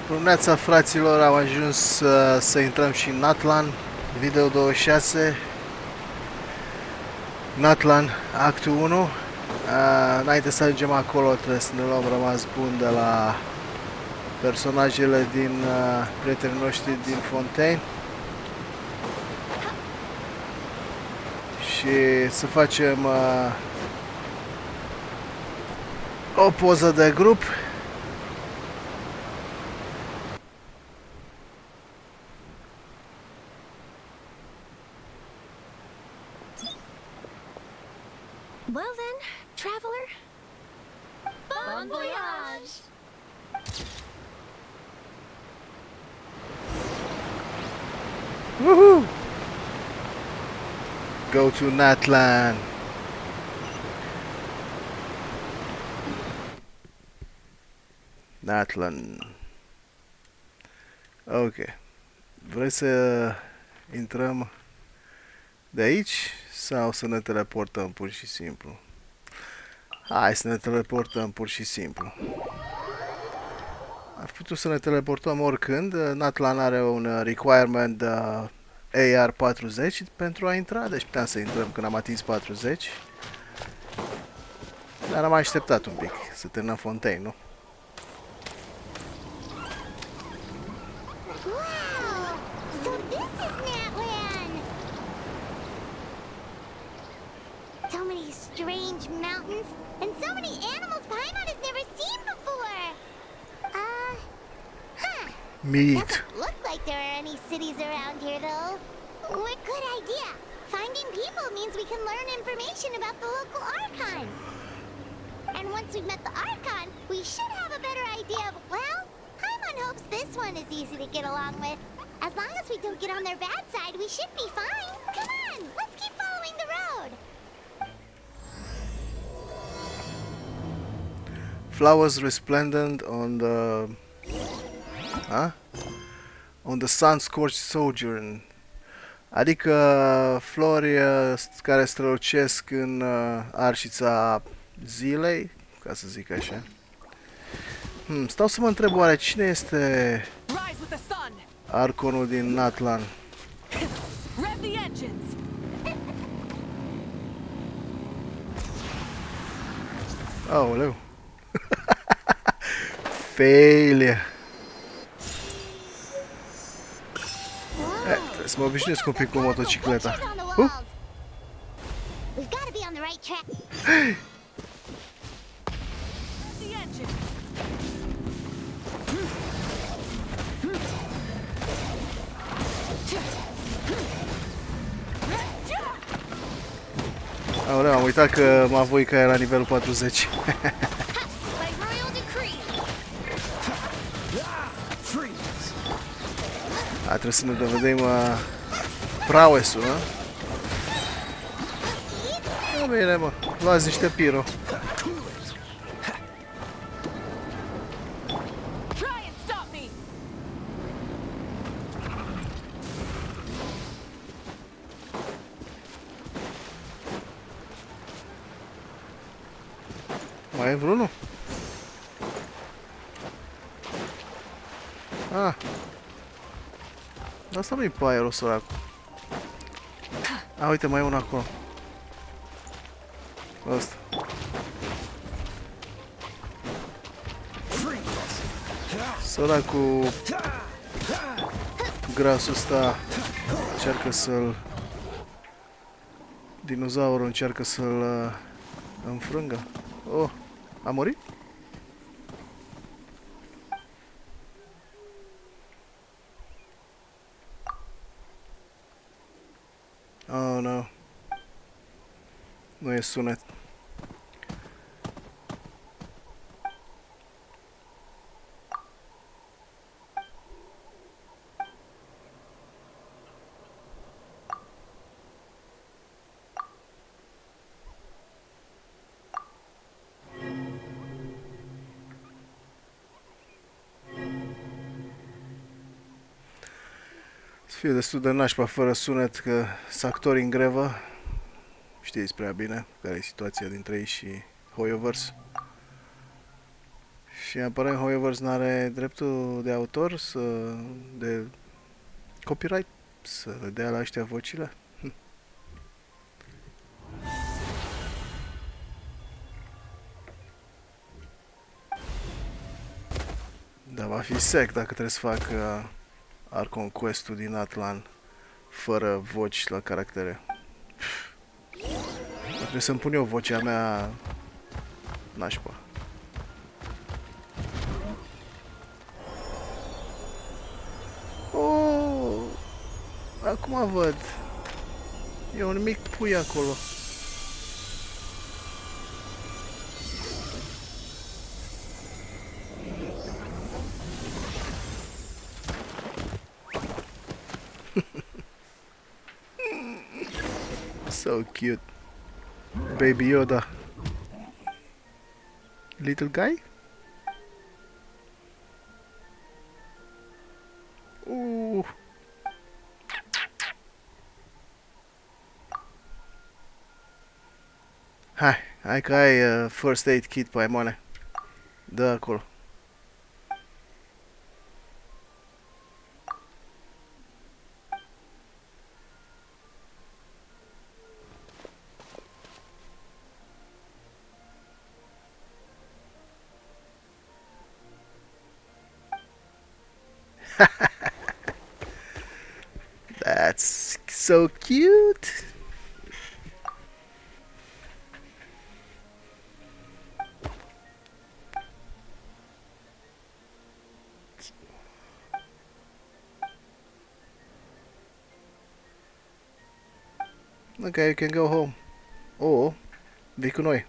Bruneața, fraților, am ajuns să intrăm și în Natlan, video 26, Natlan Actul 1. Înainte să ajungem acolo trebuie să ne luăm rămas bun de la personajele din prietenii noștri din Fontaine și să facem o poză de grup. Well then, traveler. Bon voyage! Woohoo! Go to Natlan. Natlan. Ok. Vrei să intrăm de aici sau să ne teleportăm pur și simplu? Hai să ne teleportăm pur și simplu. Ar putut să ne teleportăm oricând. Natlan are un requirement AR 40 pentru a intra, deci puteam să intrăm când am atins 40. Dar am așteptat un pic să terminăm Fontaine, nu? Wow! So this is Natlan! So many strange mountains and so many animals Paimon has never seen before! Meat. Doesn't look like there are any cities around here though. What good idea! Finding people means we can learn information about the local Archon. And once we've met the Archon, we should have a better idea of, well, Paimon hopes this one is easy to get along with. As long as we don't get on their bad side, we should be fine. Come on, let's keep following the road. Flowers resplendent on the on the Sun-Scorched Sojourn. Adică flori care strălucesc în arșița zilei, ca să zic așa. Stau să mă întreb oare cine este Archonul din Natlan. Aoleu. Failure. Trebuie să mă obișnuiesc un pic cu motocicleta. Aoleu, am uitat că Mavoica e la nivelul 40. Trebuie să ne dovedim prowess-ul, nu? Bine, mă, luați niște piro. Mai e vreunul? Asta nu-i pyro, săracul. Uite, mai e unul acolo. Asta. Săracul grasul ăsta încearcă să-l... Dinozaurul încearcă să-l înfrângă. Oh, a murit? Oh, no. Nu e sunet. Să fie destul de nașpa fără sunet, că sunt actori în grevă. Știți prea bine care e situația dintre ei și Hoyoverse. Și apărăm However's n-are dreptul de autor de copyright să dea la ăștia vocile? Da, va fi sec dacă trebuie să fac Archon quest-ul din Natlan fără voci la caractere. Trebuie să-mi pun eu vocea mea nașpa. Oh, acum văd. E un mic pui acolo. So cute. Baby Yoda. Little guy? Hai că ai first aid kit pe Aimone. Dă acolo. That's so cute. Okay, you can go home. Oh, vii cu noi.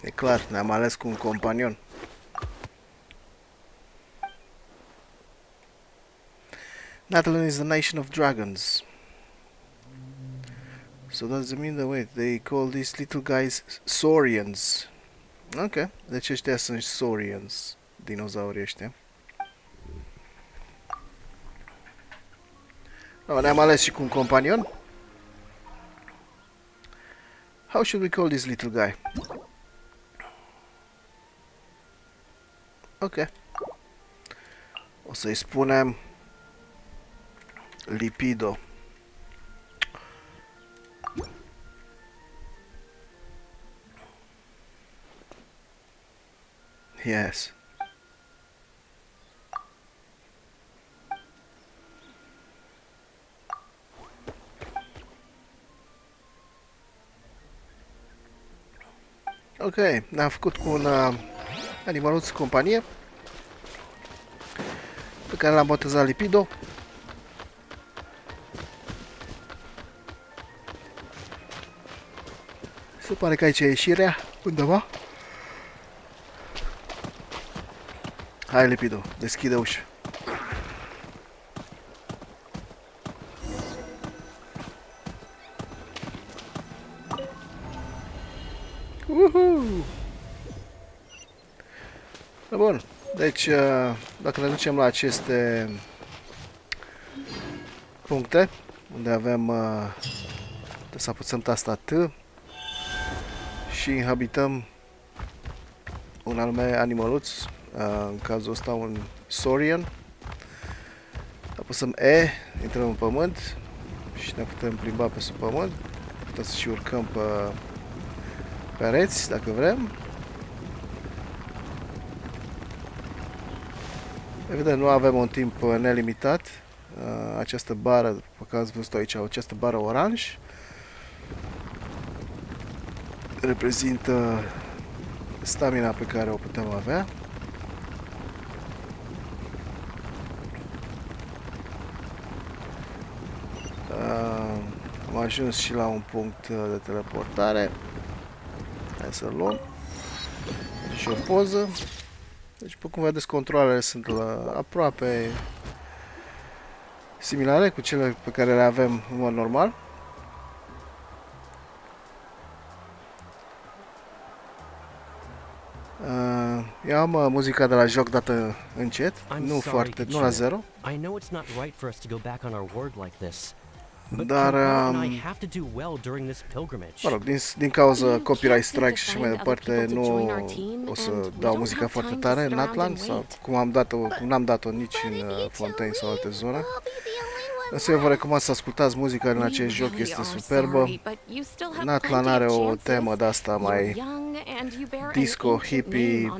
E clar, ne-am ales cu un companion. Natlan is the nation of dragons. So does it mean that, wait, they call these little guys saurians? Ok, deci ăștia sunt saurians, dinozaurii ăștia. No, ne-am ales și cu un companion. How should we call this little guy? Ok. O să-i spunem Lipido. Yes. Ok, ne-am făcut cu un animaluț companie pe care l-am botezat Lipido. Se pare că aici e ieșirea undeva. Hai, Lipido, deschide ușa. Bun, deci dacă ne ducem la aceste puncte unde avem să apăsăm tasta T și inhabităm un anume animăluț, în cazul ăsta un saurian, apăsăm E, intrăm în pământ și ne putem plimba pe sub pământ, putem să și urcăm pe pereți dacă vrem. Evident, nu avem un timp nelimitat. Această bară, după că ați văzut aici, această bară oranj reprezintă stamina pe care o putem avea. Am ajuns și la un punct de teleportare. Hai să luăm și o poză. Deci, după cum vedeți, controlele sunt aproape similare cu cele pe care le avem în mod normal. Eu am muzica de la joc dată încet, nu la zero. Dar, mă rog, din cauza copyright strike și mai departe, nu o să dau muzica foarte tare în Natlan, sau n-am dat-o nici în Fontaine sau alte zone. Însă eu vă recomand să ascultați muzica în acest joc, este superbă. Natlan are o temă de-asta mai disco, hippie,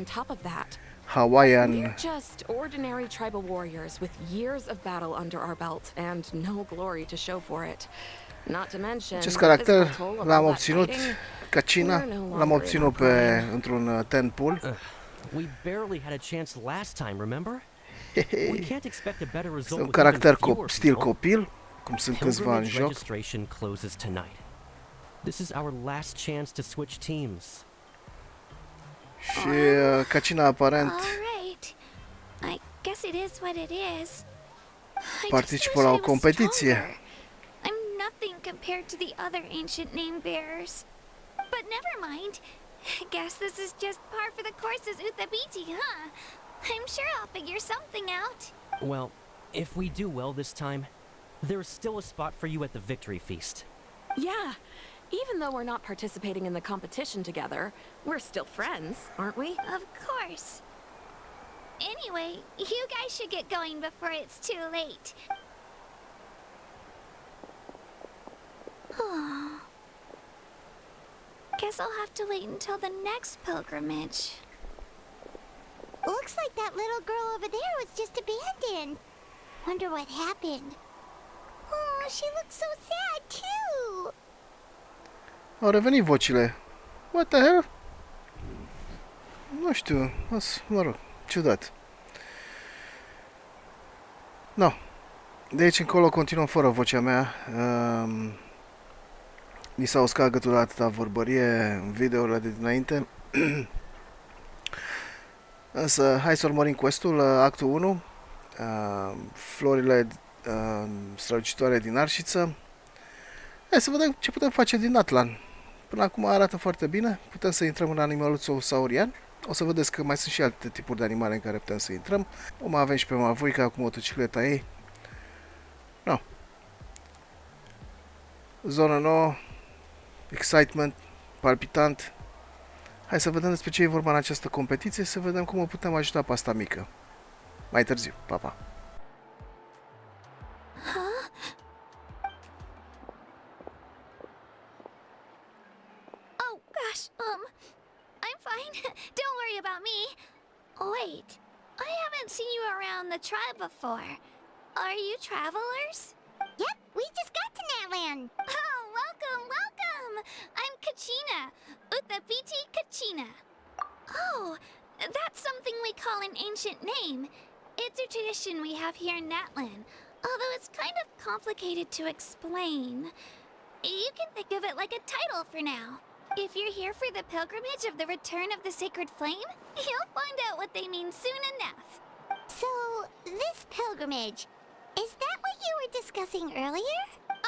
Hawaiian. We're just ordinary tribal warriors with years of battle under our belt and no glory to show for it. Not to mention Acest caracter l-am obținut ca Cina, l-am obținut într-un ten pool. We barely had a chance last time, remember? We can't expect a better result. Un caracter stil copil, cum sunt câțiva în joc. Registration closes tonight. This is our last chance to switch teams. Și Cacina aparent participă la o competiție. I'm nothing compared to the other ancient name bearers. But never mind. Guess this is just par for the course as Uthabiti, huh? I'm sure I'll figure something out. Well, if we do well this time, there's still a spot for you at the victory feast. Yeah. Even though we're not participating in the competition together, we're still friends, aren't we? Of course. Anyway, you guys should get going before it's too late. Guess I'll have to wait until the next pilgrimage. Looks like that little girl over there was just abandoned. Wonder what happened. Oh, she looks so sad too. Au revenit vocile. What the hell? Nu știu, mă rog, ciudat. No. De aici încolo continuăm fără vocea mea. Mi s-a uscat gâtul la atâta vorbărie în videourile de dinainte. Însă, hai să urmărim quest-ul, actul 1. Florile strălucitoare din Arșiță. Hai să vedem ce putem face din Natlan. Până acum arată foarte bine. Putem să intrăm în animaluțul saurian. O să vedeți că mai sunt și alte tipuri de animale în care putem să intrăm. O mai avem și pe Mavoica cu motocicleta ei. No. Zonă nouă. Excitement. Palpitant. Hai să vedem despre ce e vorba în această competiție. Să vedem cum o putem ajuta pe asta mică. Mai târziu. Pa, pa. I'm fine. Don't worry about me. Wait, I haven't seen you around the tribe before. Are you travelers? Yep, we just got to Natlan. Oh, welcome, welcome. I'm Kachina, Uthabiti Kachina. Oh, that's something we call an ancient name. It's a tradition we have here in Natlan, although it's kind of complicated to explain. You can think of it like a title for now. If you're here for the pilgrimage of the return of the sacred flame, you'll find out what they mean soon enough. So, this pilgrimage, is that what you were discussing earlier?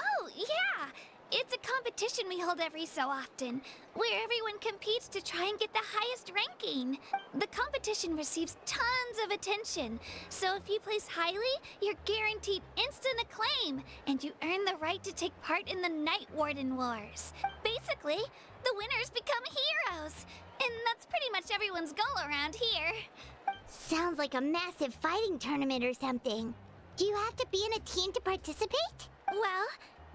Oh, yeah! It's a competition we hold every so often, where everyone competes to try and get the highest ranking. The competition receives tons of attention, so if you place highly, you're guaranteed instant acclaim, and you earn the right to take part in the Night Warden Wars. Basically, the winners become heroes, and that's pretty much everyone's goal around here. Sounds like a massive fighting tournament or something. Do you have to be in a team to participate? Well,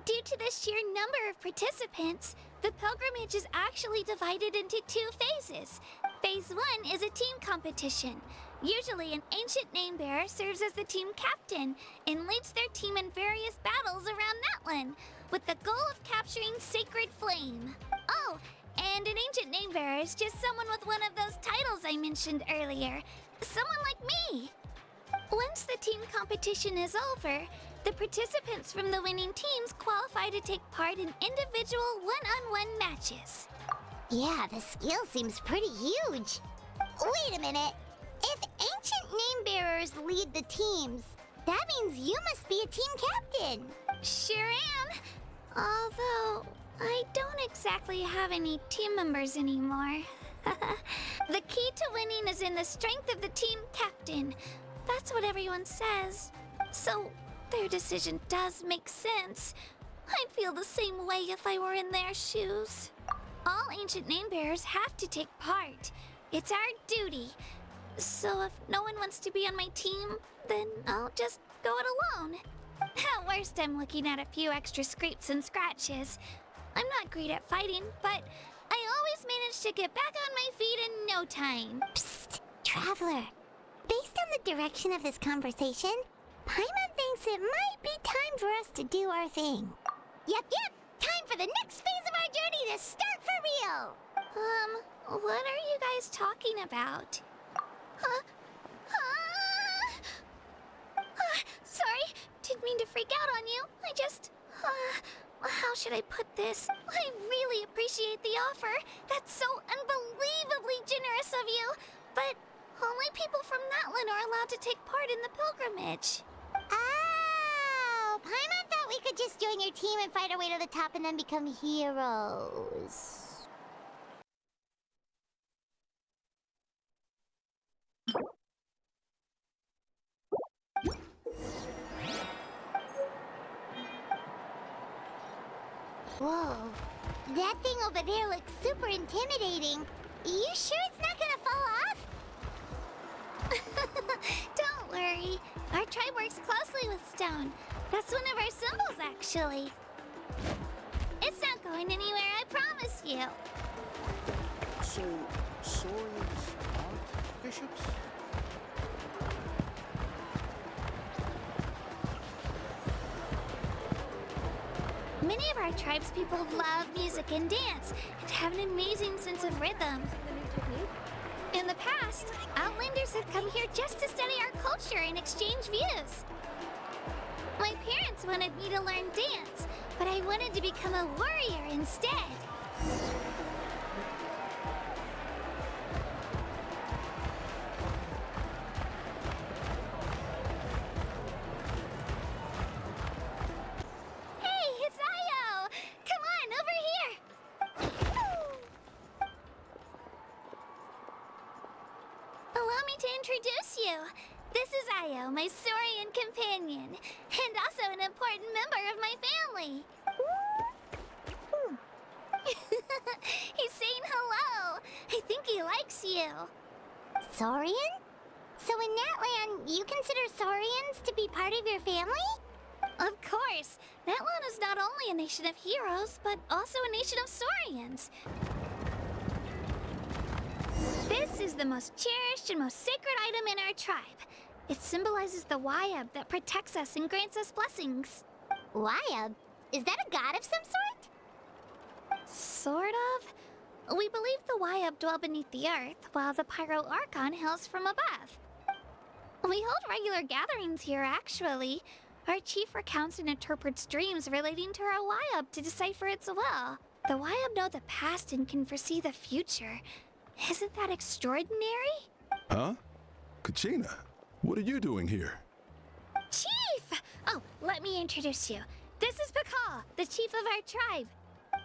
due to the sheer number of participants, the pilgrimage is actually divided into two phases. Phase 1 is a team competition. Usually an ancient name bearer serves as the team captain and leads their team in various battles around Natlan, with the goal of capturing Sacred Flame. Oh, and an ancient name bearer is just someone with one of those titles I mentioned earlier. Someone like me. Once the team competition is over, the participants from the winning teams qualify to take part in individual one-on-one matches. Yeah, the scale seems pretty huge. Wait a minute. If ancient name bearers lead the teams, that means you must be a team captain. Sure am. Although, I don't exactly have any team members anymore. The key to winning is in the strength of the team captain. That's what everyone says. So, their decision does make sense. I'd feel the same way if I were in their shoes. All ancient name bearers have to take part. It's our duty. So if no one wants to be on my team, then I'll just go it alone. At worst, I'm looking at a few extra scrapes and scratches. I'm not great at fighting, but I always manage to get back on my feet in no time. Psst, Traveler. Based on the direction of this conversation, Paimon thinks it might be time for us to do our thing. Yep. Time for the next phase of our journey to start for real. What are you guys talking about? Sorry, didn't mean to freak out on you. I just, how should I put this? I really appreciate the offer. That's so unbelievably generous of you. But only people from Natlan are allowed to take part in the pilgrimage. Oh, Paimon thought we could just join your team and fight our way to the top and then become heroes. Whoa, that thing over there looks super intimidating. You sure it's not gonna fall off? Don't worry. Our tribe works closely with stone. That's one of our symbols, actually. It's not going anywhere, I promise you. So, Saurians aren't bishops? Many of our tribespeople love music and dance and have an amazing sense of rhythm. In the past, Outlanders have come here just to study our culture and exchange views. My parents wanted me to learn dance, but I wanted to become a warrior instead. My Saurian companion, and also an important member of my family. He's saying hello. I think he likes you. Saurian? So in Natlan, you consider Saurians to be part of your family? Of course. Natlan is not only a nation of heroes, but also a nation of Saurians. This is the most cherished and most sacred item in our tribe. It symbolizes the Wayab that protects us and grants us blessings. Wayab? Is that a god of some sort? Sort of. We believe the Wayab dwell beneath the earth, while the Pyro Archon hails from above. We hold regular gatherings here, actually. Our chief recounts and interprets dreams relating to our Wayab to decipher its will. The Wayab know the past and can foresee the future. Isn't that extraordinary? Huh? Kachina? What are you doing here? Chief! Oh, let me introduce you. This is Pakal, the chief of our tribe.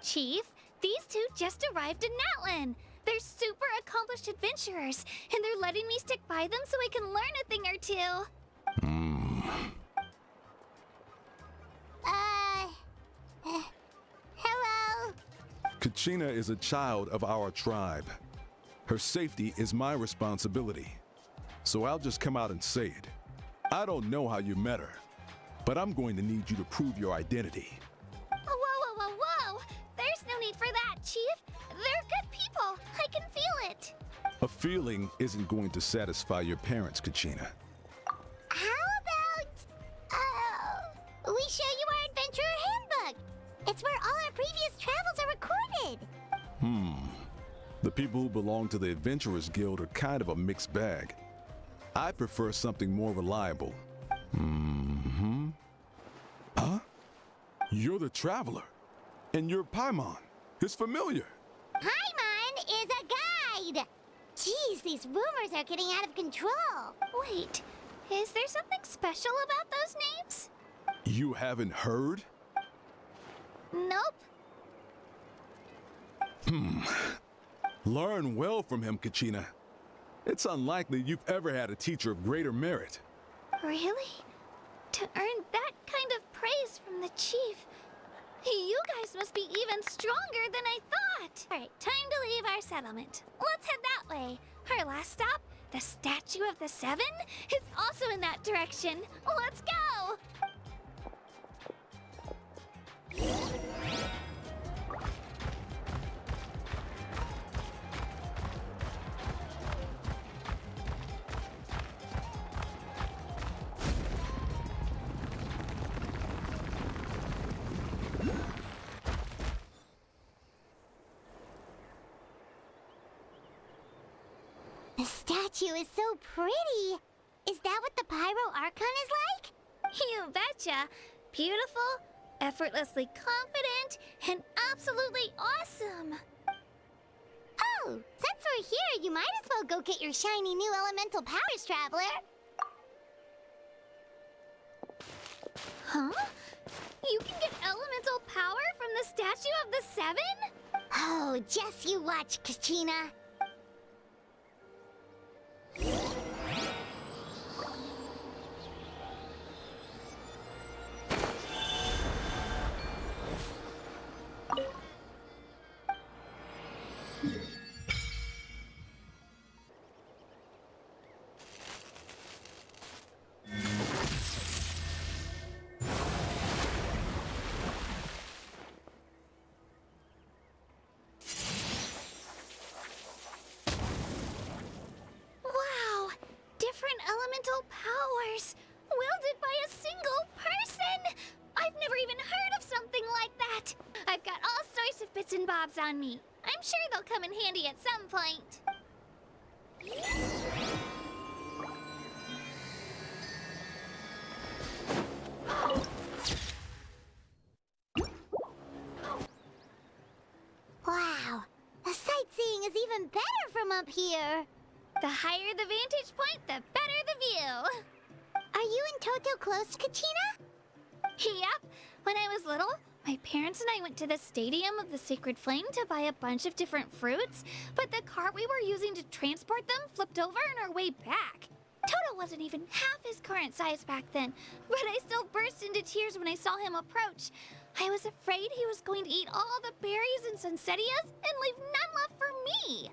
Chief, these two just arrived in Natlan. They're super accomplished adventurers, and they're letting me stick by them so I can learn a thing or two. Hello? Kachina is a child of our tribe. Her safety is my responsibility. So I'll just come out and say it. I don't know how you met her, but I'm going to need you to prove your identity. Whoa. There's no need for that, Chief. They're good people. I can feel it. A feeling isn't going to satisfy your parents, Kachina. How about, we show you our adventurer handbook? It's where all our previous travels are recorded. The people who belong to the Adventurers Guild are kind of a mixed bag. I prefer something more reliable. Huh? You're the Traveler. And you're Paimon, his familiar. Paimon is a guide! Jeez, these rumors are getting out of control. Wait, is there something special about those names? You haven't heard? Nope. Learn well from him, Kachina. It's unlikely you've ever had a teacher of greater merit. Really? To earn that kind of praise from the chief, You guys must be even stronger than I thought. All right, time to leave our settlement. Let's head that way. Our last stop, the Statue of the Seven, is also in that direction. Let's go! The statue is so pretty. Is that what the Pyro Archon is like? You betcha. Beautiful, effortlessly confident, and absolutely awesome. Oh, since we're here, you might as well go get your shiny new elemental powers, Traveler. Huh? You can get elemental power from the Statue of the Seven? Oh, just you watch, Kachina. Wow! Different elemental powers! Wielded by a single person! I've never even heard of something like that! I've got all sorts of bits and bobs on me. I'm sure they'll come in handy at some point. Wow, the sightseeing is even better from up here. The higher the vantage point, the better the view. Are you and Toto close, Kachina? Yep. When I was little, my parents and I went to the Stadium of the Sacred Flame to buy a bunch of different fruits, but the cart we were using to transport them flipped over on our way back. Toto wasn't even half his current size back then, but I still burst into tears when I saw him approach. I was afraid he was going to eat all the berries and sunsettias and leave none left for me.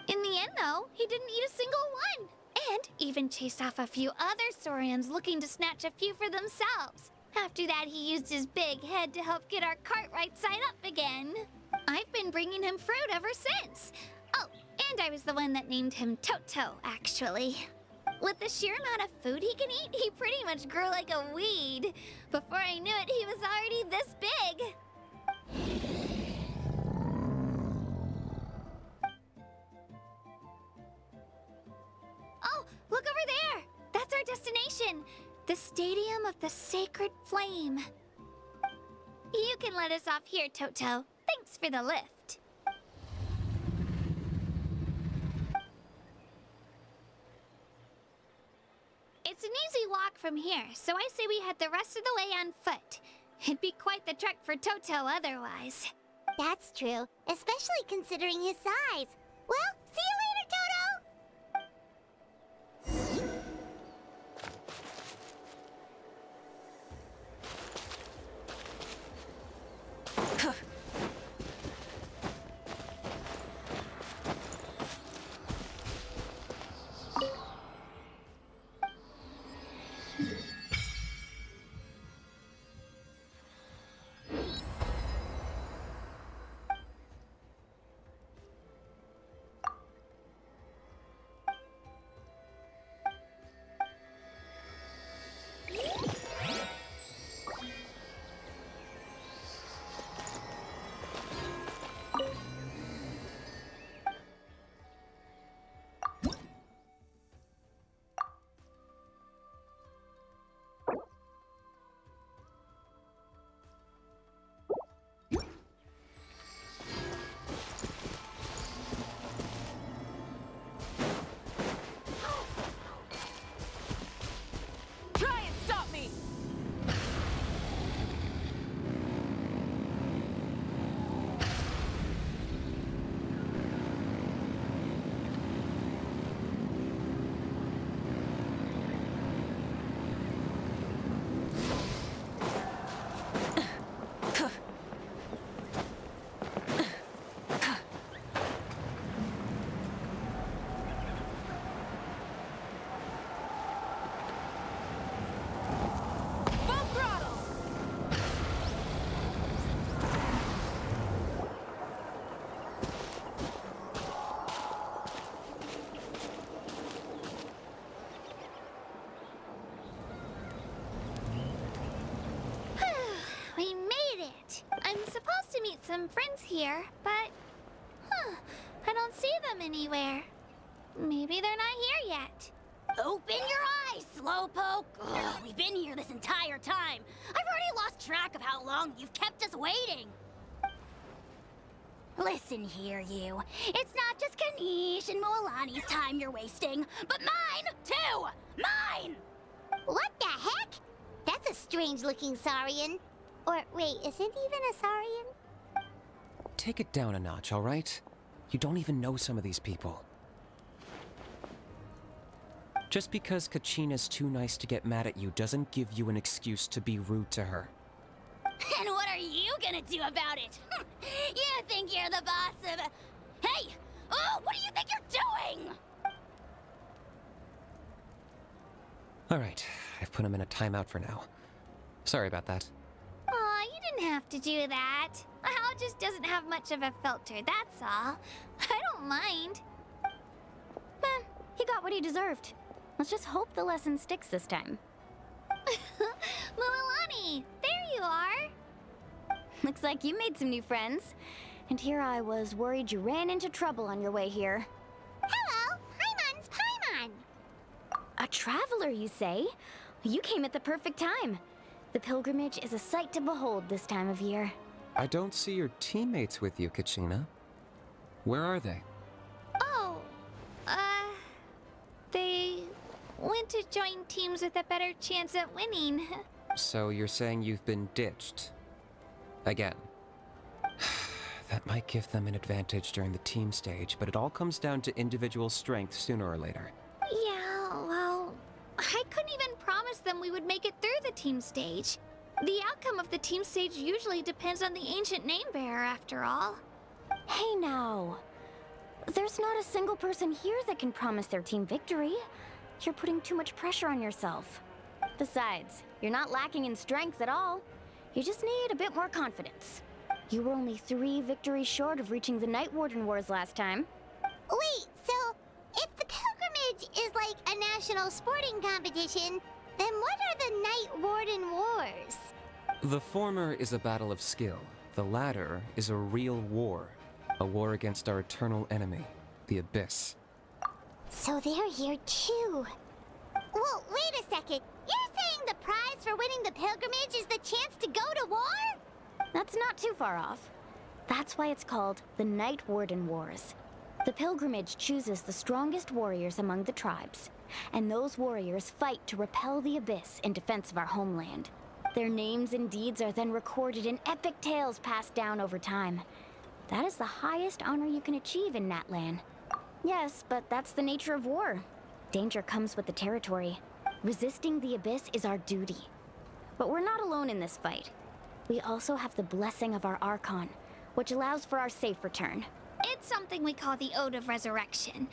In the end, though, he didn't eat a single one, and even chased off a few other Saurians looking to snatch a few for themselves. After that, he used his big head to help get our cart right side up again. I've been bringing him fruit ever since. Oh, and I was the one that named him Toto, actually. With the sheer amount of food he can eat, he pretty much grew like a weed. Before I knew it, he was already this big. Oh, look over there! That's our destination! The Stadium of the Sacred Flame. You can let us off here, Toto. Thanks for the lift. It's an easy walk from here, so I say we head the rest of the way on foot. It'd be quite the trek for Toto otherwise. That's true, especially considering his size. Well, see you later, Toto! some friends here, but... I don't see them anywhere. Maybe they're not here yet. Open your eyes, Slowpoke! Ugh, we've been here this entire time. I've already lost track of how long you've kept us waiting. Listen here, you. It's not just Kanish and Moalani's time you're wasting, but mine, too! Mine! What the heck? That's a strange-looking Saurian. Or, wait, is it even a Saurian? Take it down a notch, all right? You don't even know some of these people. Just because Kachina's too nice to get mad at you doesn't give you an excuse to be rude to her. And what are you gonna do about it? You think you're the boss of... Hey! Oh, what do you think you're doing? All right, I've put him in a timeout for now. Sorry about that. Aw, you didn't have to do that. Hal just doesn't have much of a filter, that's all. I don't mind. He got what he deserved. Let's just hope the lesson sticks this time. Moalani, there you are. Looks like you made some new friends. And here I was worried you ran into trouble on your way here. Hello! Paimon's Paimon! A traveler, you say? You came at the perfect time. The pilgrimage is a sight to behold this time of year. I don't see your teammates with you, Kachina. Where are they? Oh, they went to join teams with a better chance at winning. So you're saying you've been ditched? Again. That might give them an advantage during the team stage, but it all comes down to individual strength sooner or later. Yeah, well, I couldn't even promise them we would make it through the team stage. The outcome of the team stage usually depends on the ancient name bearer, after all. Hey now. There's not a single person here that can promise their team victory. You're putting too much pressure on yourself. Besides, you're not lacking in strength at all. You just need a bit more confidence. You were only 3 victories short of reaching the Night Warden Wars last time. Wait, so if the pilgrimage is like a national sporting competition, then what are the Night Warden Wars? The former is a battle of skill. The latter is a real war. A war against our eternal enemy, the Abyss. So they're here too. Whoa, wait a second. You're saying the prize for winning the pilgrimage is the chance to go to war? That's not too far off. That's why it's called the Night Warden Wars. The pilgrimage chooses the strongest warriors among the tribes, and those warriors fight to repel the Abyss in defense of our homeland. Their names and deeds are then recorded in epic tales passed down over time. That is the highest honor you can achieve in Natlan. Yes, but that's the nature of war. Danger comes with the territory. Resisting the Abyss is our duty. But we're not alone in this fight. We also have the blessing of our Archon, which allows for our safe return. It's something we call the Ode of Resurrection,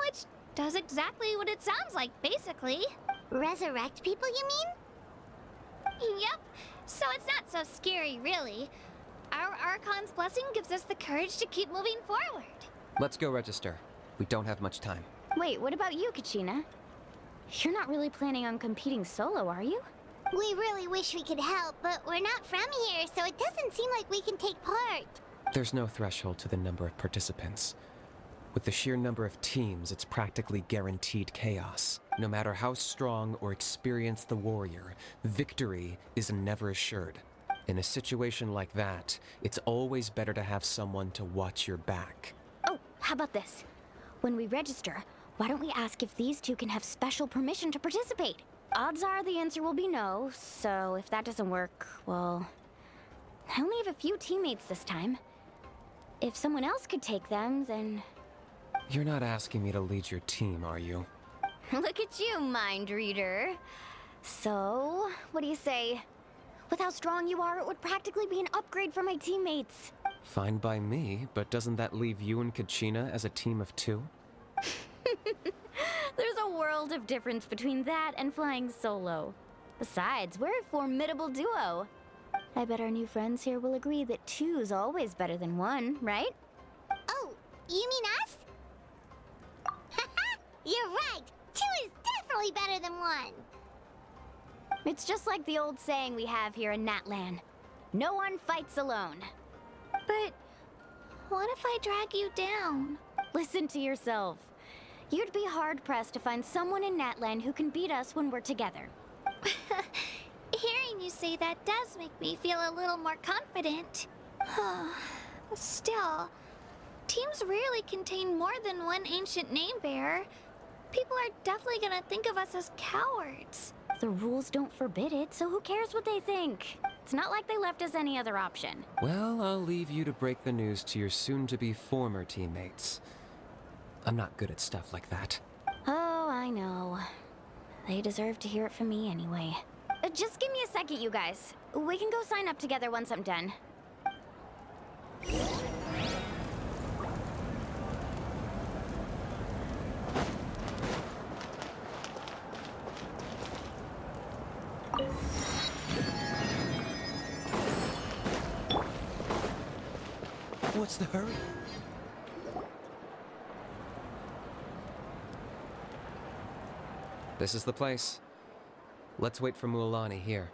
which does exactly what it sounds like, basically. Resurrect people, you mean? Yep, so it's not so scary, really. Our Archon's blessing gives us the courage to keep moving forward. Let's go register. We don't have much time. Wait, what about you, Kachina? You're not really planning on competing solo, are you? We really wish we could help, but we're not from here, so it doesn't seem like we can take part. There's no threshold to the number of participants. With the sheer number of teams, it's practically guaranteed chaos. No matter how strong or experienced the warrior, victory is never assured. In a situation like that, it's always better to have someone to watch your back. Oh, how about this? When we register, why don't we ask if these two can have special permission to participate? Odds are the answer will be no, so if that doesn't work, well... I only have a few teammates this time. If someone else could take them, then... You're not asking me to lead your team, are you? Look at you, mind reader. So, what do you say? With how strong you are, it would practically be an upgrade for my teammates. Fine by me, but doesn't that leave you and Kachina as a team of 2? There's a world of difference between that and flying solo. Besides, we're a formidable duo. I bet our new friends here will agree that 2's always better than 1, right? Oh, you mean us? You're right! 2 is definitely better than 1! It's just like the old saying we have here in Natlan. No one fights alone. But what if I drag you down? Listen to yourself. You'd be hard-pressed to find someone in Natlan who can beat us when we're together. Hearing you say that does make me feel a little more confident. Still, teams rarely contain more than one ancient name bearer. People are definitely gonna think of us as cowards. The rules don't forbid it, so who cares what they think? It's not like they left us any other option. Well, I'll leave you to break the news to your soon-to-be former teammates. I'm not good at stuff like that. Oh, I know. They deserve to hear it from me anyway. Just give me a second, you guys. We can go sign up together once I'm done. What's the hurry? This is the place. Let's wait for Mualani here.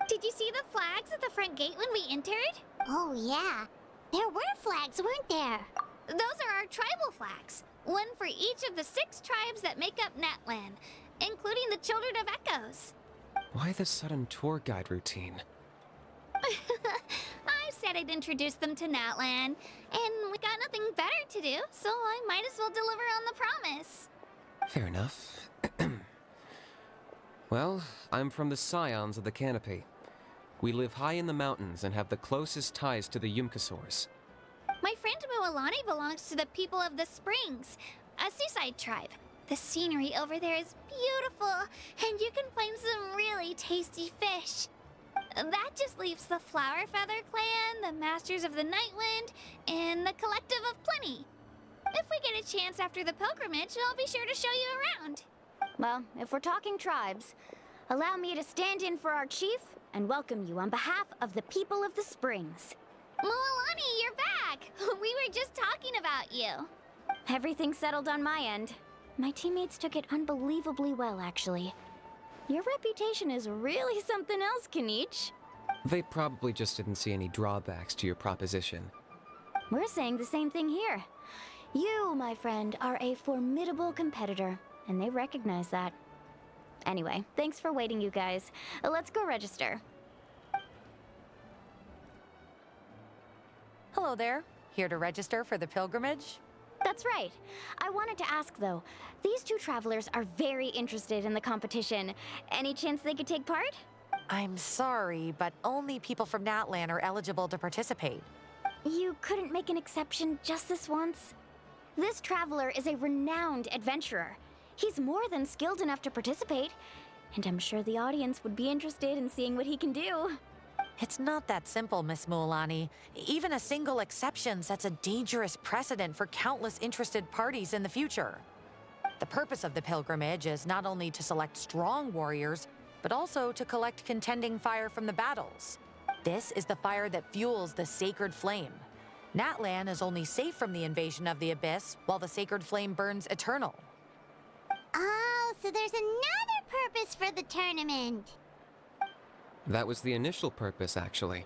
Did you see the flags at the front gate when we entered? Oh, yeah. There were flags, weren't there? Those are our tribal flags. One for each of the 6 tribes that make up Natlan, including the Children of Echoes. Why the sudden tour guide routine? I said I'd introduce them to Natlan, and we got nothing better to do, so I might as well deliver on the promise. Fair enough. Well, I'm from the Scions of the Canopy. We live high in the mountains and have the closest ties to the Yumkasaurs. My friend Mualani belongs to the people of the Springs, a seaside tribe. The scenery over there is beautiful, and you can find some really tasty fish. That just leaves the Flower Feather Clan, the Masters of the Nightwind, and the Collective of Plenty. If we get a chance after the pilgrimage, I'll be sure to show you around. Well, if we're talking tribes, allow me to stand in for our chief and welcome you on behalf of the people of the Springs. Mualani, you're back! We were just talking about you. Everything's settled on my end. My teammates took it unbelievably well, actually. Your reputation is really something else, Kanich. They probably just didn't see any drawbacks to your proposition. We're saying the same thing here. You, my friend, are a formidable competitor, and they recognize that. Anyway, thanks for waiting, you guys. Let's go register. Hello there. Here to register for the pilgrimage? That's right. I wanted to ask, though. These 2 travelers are very interested in the competition. Any chance they could take part? I'm sorry, but only people from Natlan are eligible to participate. You couldn't make an exception just this once? This traveler is a renowned adventurer. He's more than skilled enough to participate, and I'm sure the audience would be interested in seeing what he can do. It's not that simple, Miss Mualani. Even a single exception sets a dangerous precedent for countless interested parties in the future. The purpose of the pilgrimage is not only to select strong warriors, but also to collect contending fire from the battles. This is the fire that fuels the sacred flame. Natlan is only safe from the invasion of the Abyss, while the sacred flame burns eternal. Oh, so there's another purpose for the tournament. That was the initial purpose, actually.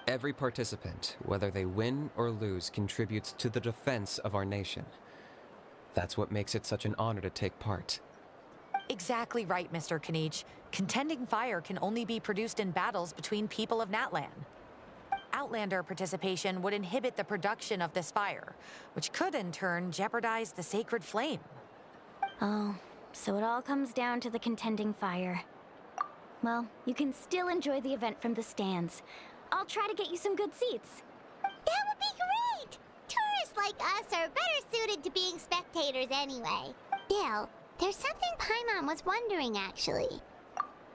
Every participant, whether they win or lose, contributes to the defense of our nation. That's what makes it such an honor to take part. Exactly right, Mr. Kanich. Contending fire can only be produced in battles between people of Natlan. Outlander participation would inhibit the production of this fire, which could in turn jeopardize the sacred flame. Oh, so it all comes down to the contending fire. Well, you can still enjoy the event from the stands. I'll try to get you some good seats. That would be great! Tourists like us are better suited to being spectators anyway. Bill, there's something Paimon was wondering, actually.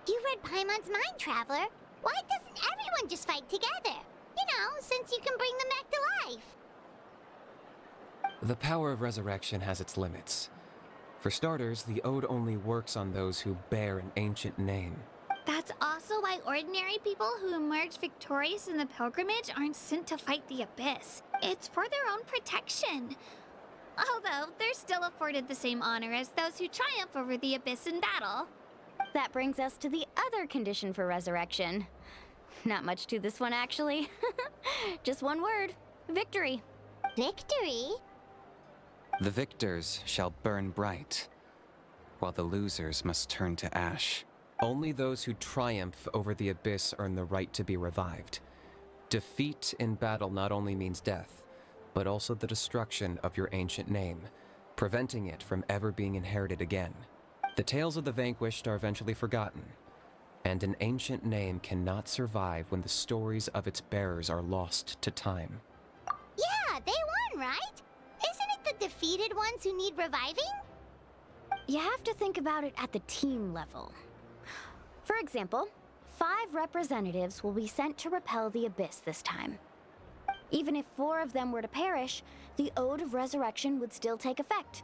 You read Paimon's mind, Traveler. Why doesn't everyone just fight together? You know, since you can bring them back to life. The power of resurrection has its limits. For starters, the ode only works on those who bear an ancient name. That's also why ordinary people who emerge victorious in the pilgrimage aren't sent to fight the Abyss. It's for their own protection. Although, they're still afforded the same honor as those who triumph over the Abyss in battle. That brings us to the other condition for resurrection. Not much to this one, actually. Just one word. Victory. Victory? The victors shall burn bright, while the losers must turn to ash. Only those who triumph over the abyss earn the right to be revived. Defeat in battle not only means death, but also the destruction of your ancient name, preventing it from ever being inherited again. The tales of the vanquished are eventually forgotten, and an ancient name cannot survive when the stories of its bearers are lost to time. Yeah, they won, right? Isn't it the defeated ones who need reviving? You have to think about it at the team level. For example, 5 representatives will be sent to repel the abyss this time. Even if 4 of them were to perish, the Ode of Resurrection would still take effect.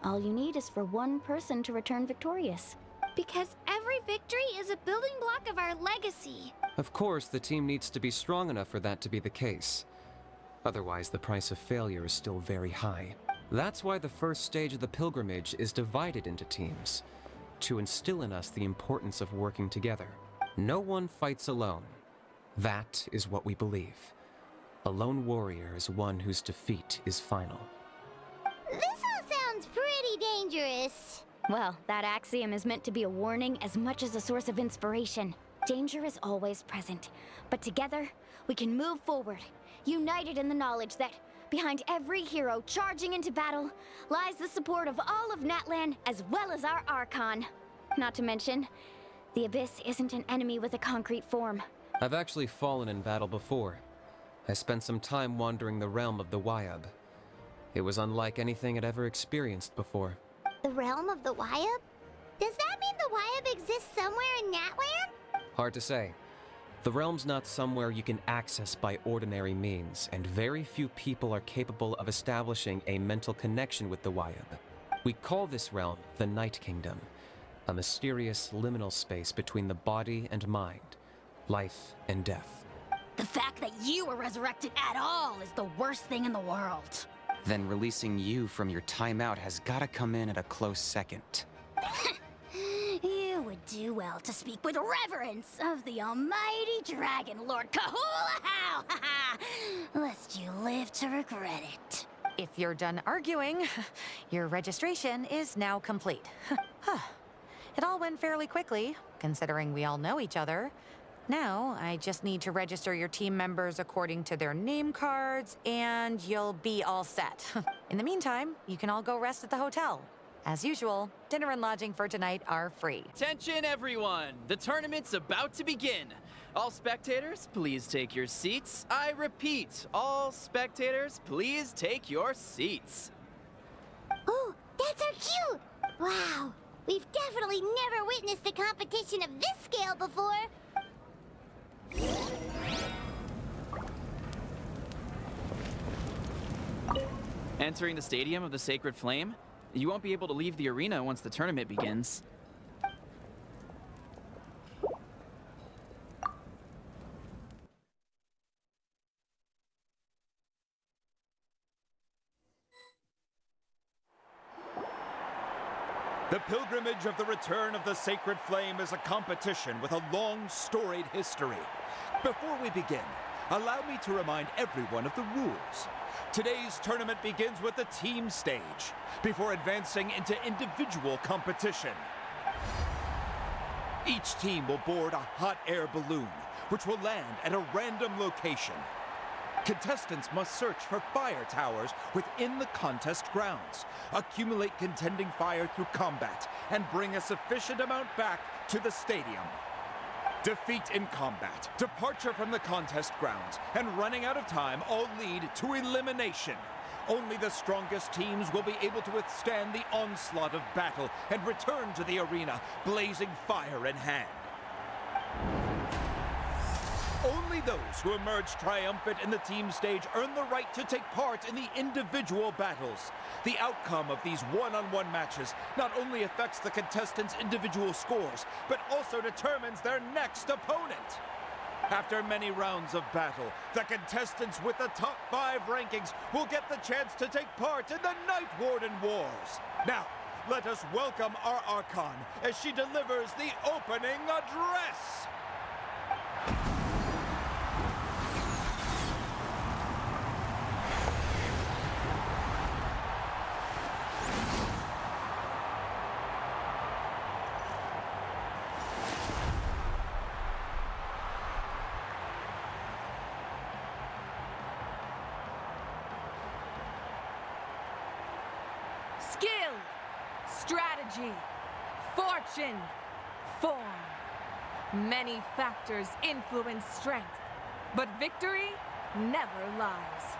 All you need is for 1 person to return victorious. Because every victory is a building block of our legacy. Of course, the team needs to be strong enough for that to be the case. Otherwise, the price of failure is still very high. That's why the first stage of the pilgrimage is divided into teams, to instill in us the importance of working together. No one fights alone. That is what we believe. A lone warrior is one whose defeat is final. This all sounds pretty dangerous. Well, that axiom is meant to be a warning as much as a source of inspiration. Danger is always present, but together, we can move forward, united in the knowledge that behind every hero charging into battle lies the support of all of Natlan as well as our Archon. Not to mention, the Abyss isn't an enemy with a concrete form. I've actually fallen in battle before. I spent some time wandering the realm of the Wyab. It was unlike anything I'd ever experienced before. The realm of the Wyab? Does that mean the Wyab exists somewhere in Natlan? Hard to say. The realm's not somewhere you can access by ordinary means, and very few people are capable of establishing a mental connection with the Wyab. We call this realm the Night Kingdom, a mysterious liminal space between the body and mind, life and death. The fact that you were resurrected at all is the worst thing in the world. Then releasing you from your timeout has gotta come in at a close second. You would do well to speak with reverence of the almighty dragon, Lord Kahula-How! Lest you live to regret it. If you're done arguing, your registration is now complete. It all went fairly quickly, considering we all know each other. Now, I just need to register your team members according to their name cards, and you'll be all set. In the meantime, you can all go rest at the hotel. As usual, dinner and lodging for tonight are free. Attention everyone! The tournament's about to begin. All spectators, please take your seats. I repeat, all spectators, please take your seats. Oh, that's our cue! Wow, we've definitely never witnessed a competition of this scale before. Entering the Stadium of the Sacred Flame, you won't be able to leave the arena once the tournament begins. The pilgrimage of the return of the Sacred Flame is a competition with a long, storied history. Before we begin, allow me to remind everyone of the rules. Today's tournament begins with the team stage, before advancing into individual competition. Each team will board a hot air balloon, which will land at a random location. Contestants must search for fire towers within the contest grounds, accumulate contending fire through combat, and bring a sufficient amount back to the stadium. Defeat in combat, departure from the contest grounds, and running out of time all lead to elimination. Only the strongest teams will be able to withstand the onslaught of battle and return to the arena, blazing fire in hand. Only those who emerge triumphant in the team stage earn the right to take part in the individual battles. The outcome of these one-on-one matches not only affects the contestants' individual scores, but also determines their next opponent. After many rounds of battle, the contestants with the top 5 rankings will get the chance to take part in the Night Warden Wars. Now, let us welcome our Archon as she delivers the opening address. strategy, fortune, form. Many factors influence strength, but victory never lies.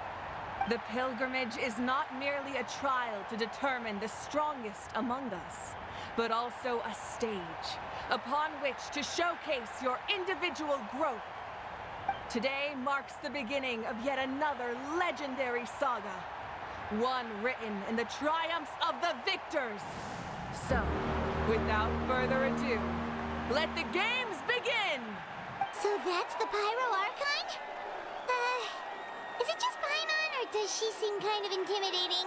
The pilgrimage is not merely a trial to determine the strongest among us, but also a stage upon which to showcase your individual growth. Today marks the beginning of yet another legendary saga, one written in the triumphs of the victors. So, without further ado, let the games begin! So that's the Pyro Archon? Is it just Paimon, or does she seem kind of intimidating?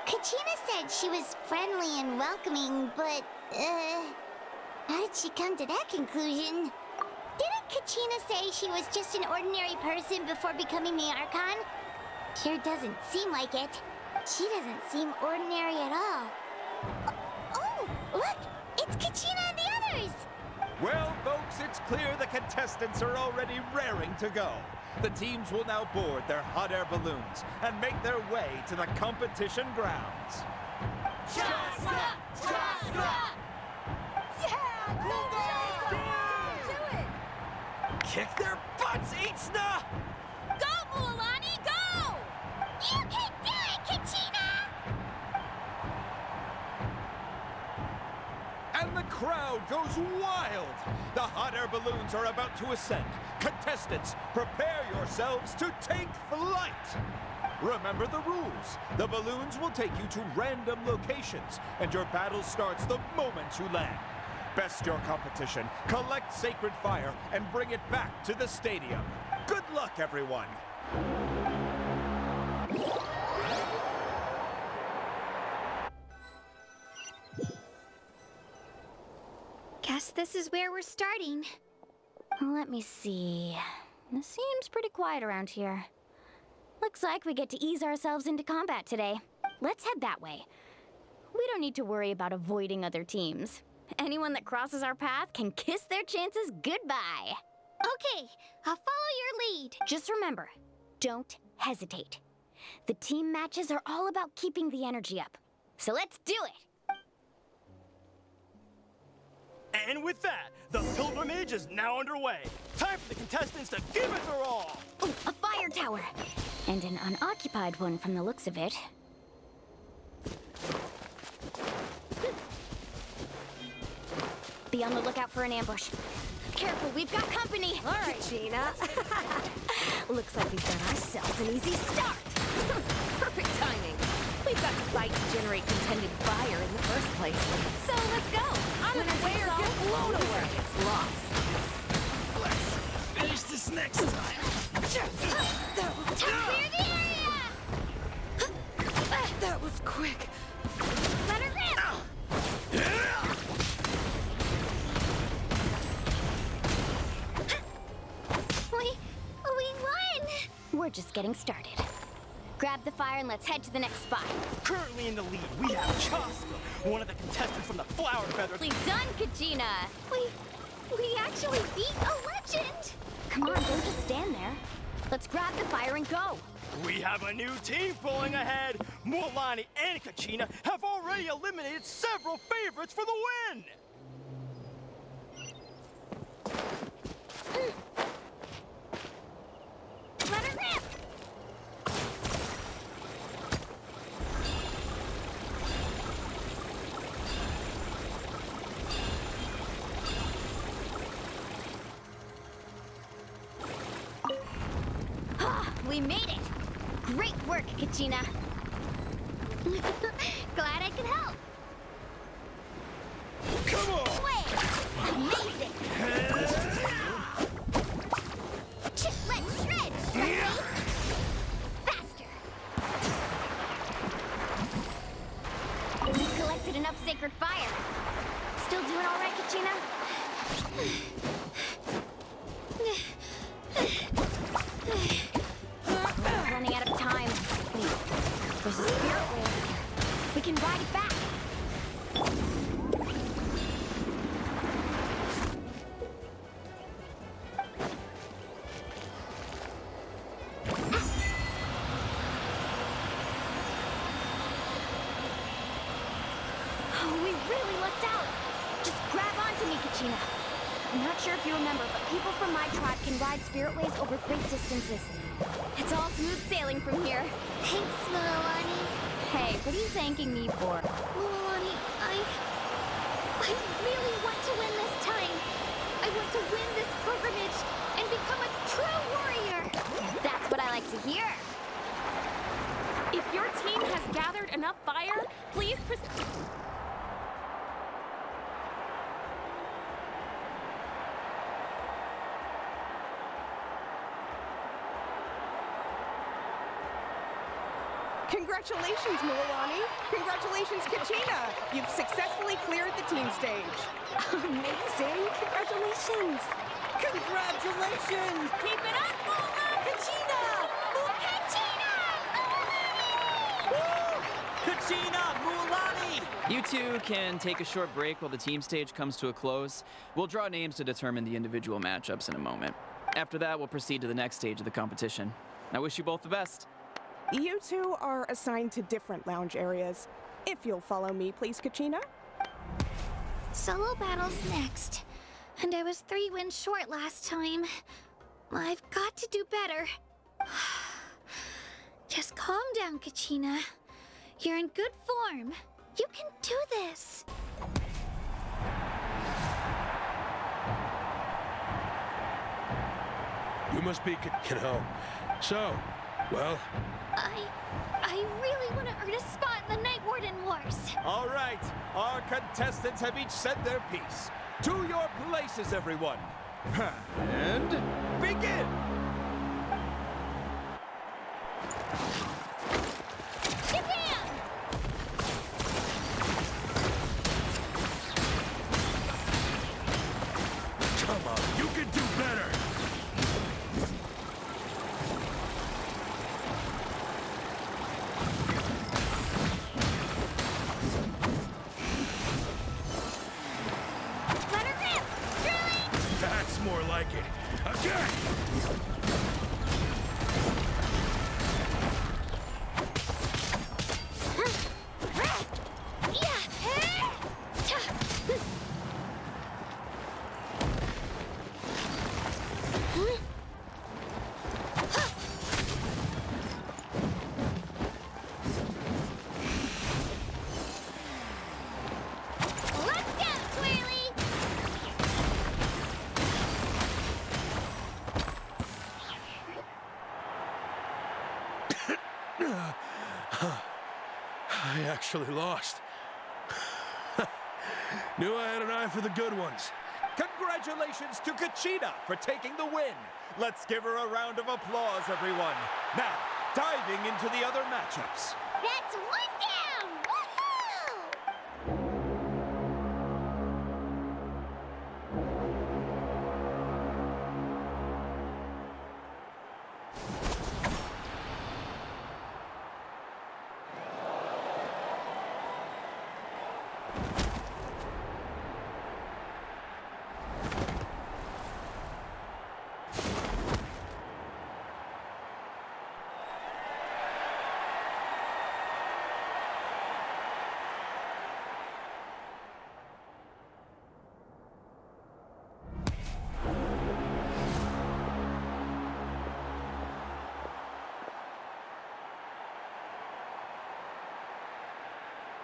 Kachina said she was friendly and welcoming, but, how did she come to that conclusion? Didn't Kachina say she was just an ordinary person before becoming the Archon? Sure doesn't seem like it. She doesn't seem ordinary at all. Oh, look! It's Kachina and the others! Well, folks, it's clear the contestants are already raring to go. The teams will now board their hot air balloons and make their way to the competition grounds. Chaska! Chaska! Yeah! Do it! Kick their butts, Itzna! Go, Mualani, go! You can do it, Kachina! And the crowd goes wild! The hot air balloons are about to ascend. Contestants, prepare yourselves to take flight! Remember the rules. The balloons will take you to random locations, and your battle starts the moment you land. Best your competition, collect sacred fire, and bring it back to the stadium. Good luck, everyone! Guess this is where we're starting. Let me see. It seems pretty quiet around here. Looks like we get to ease ourselves into combat today. Let's head that way. We don't need to worry about avoiding other teams. Anyone that crosses our path can kiss their chances goodbye. Okay, I'll follow your lead. Just remember, don't hesitate. The team matches are all about keeping the energy up. So let's do it! And with that, the pilgrimage is now underway. Time for the contestants to give it their all! Ooh, a fire tower! And an unoccupied one from the looks of it. Be on the lookout for an ambush. Careful, we've got company! All right, Gina. Looks like we've got ourselves an easy start! Perfect timing. We've got to fight to generate contended fire in the first place. So let's go. Winners get blown away. It's lost. Let's finish this next time. Clear the area! That was quick. Let her rip! We won! We're just getting started. Grab the fire and let's head to the next spot. Currently in the lead, we have Chaska, one of the contestants from the Flower Feather. We've done, Kachina! We actually beat a legend! Come on, don't just stand there. Let's grab the fire and go. We have a new team pulling ahead. Mualani and Kachina have already eliminated several favorites for the win. Let her rip! We made it! Great work, Kachina! Glad I could help! Come on! Wait! Amazing! Let's shred, shall we? Faster! We've collected enough sacred fire. Still doing all right, Kachina? We're running out of time. Wait, there's a spirit wheel. We can ride it back. Oh, we really lucked out. Just grab onto me, Kachina. I'm not sure if you remember, but people from my tribe can ride spiritways over great distances. It's all smooth sailing from here. Thanks, Mulani. Hey, what are you thanking me for? Mulani, I really want to win this time. I want to win this pilgrimage and become a true warrior. That's what I like to hear. If your team has gathered enough fire, please proceed. Congratulations, Mulani. Congratulations, Kachina. You've successfully cleared the team stage. Amazing. Congratulations. Congratulations. Keep it up, Mula! Kachina! Kachina, Mulani! You two can take a short break while the team stage comes to a close. We'll draw names to determine the individual matchups in a moment. After that, we'll proceed to the next stage of the competition. I wish you both the best. You two are assigned to different lounge areas. If you'll follow me, please, Kachina. Solo battle's next. And I was 3 wins short last time. I've got to do better. Just calm down, Kachina. You're in good form. You can do this. You must be, so, well... I really want to earn a spot in the Night Warden Wars. All right, our contestants have each said their piece. To your places, everyone. And begin! Come on, you can do better! Let her rip! Really? That's more like it. Again! I actually lost. Knew I had an eye for the good ones. Congratulations to Kachina for taking the win. Let's give her a round of applause, everyone. Now, diving into the other matchups. That's one down! Woohoo!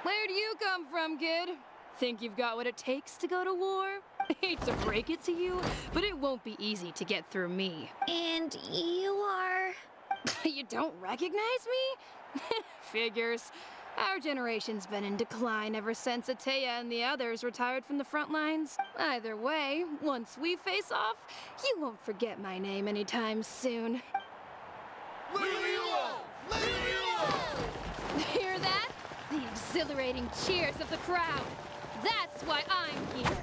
Where do you come from, kid? Think you've got what it takes to go to war? Hate to break it to you, but it won't be easy to get through me. And you are... You don't recognize me? Figures. Our generation's been in decline ever since Atea and the others retired from the front lines. Either way, once we face off, you won't forget my name anytime soon. Hear that? The exhilarating cheers of the crowd. That's why I'm here.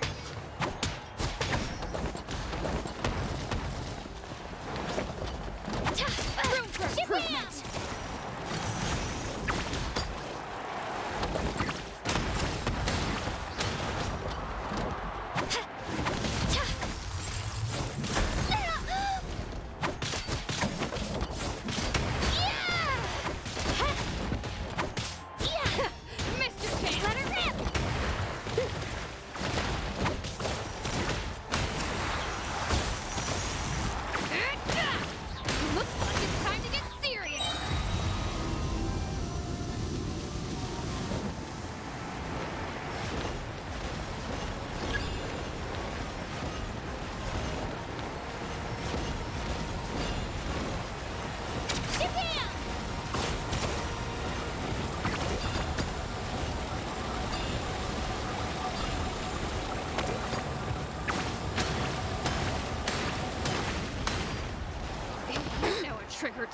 Room for improvement.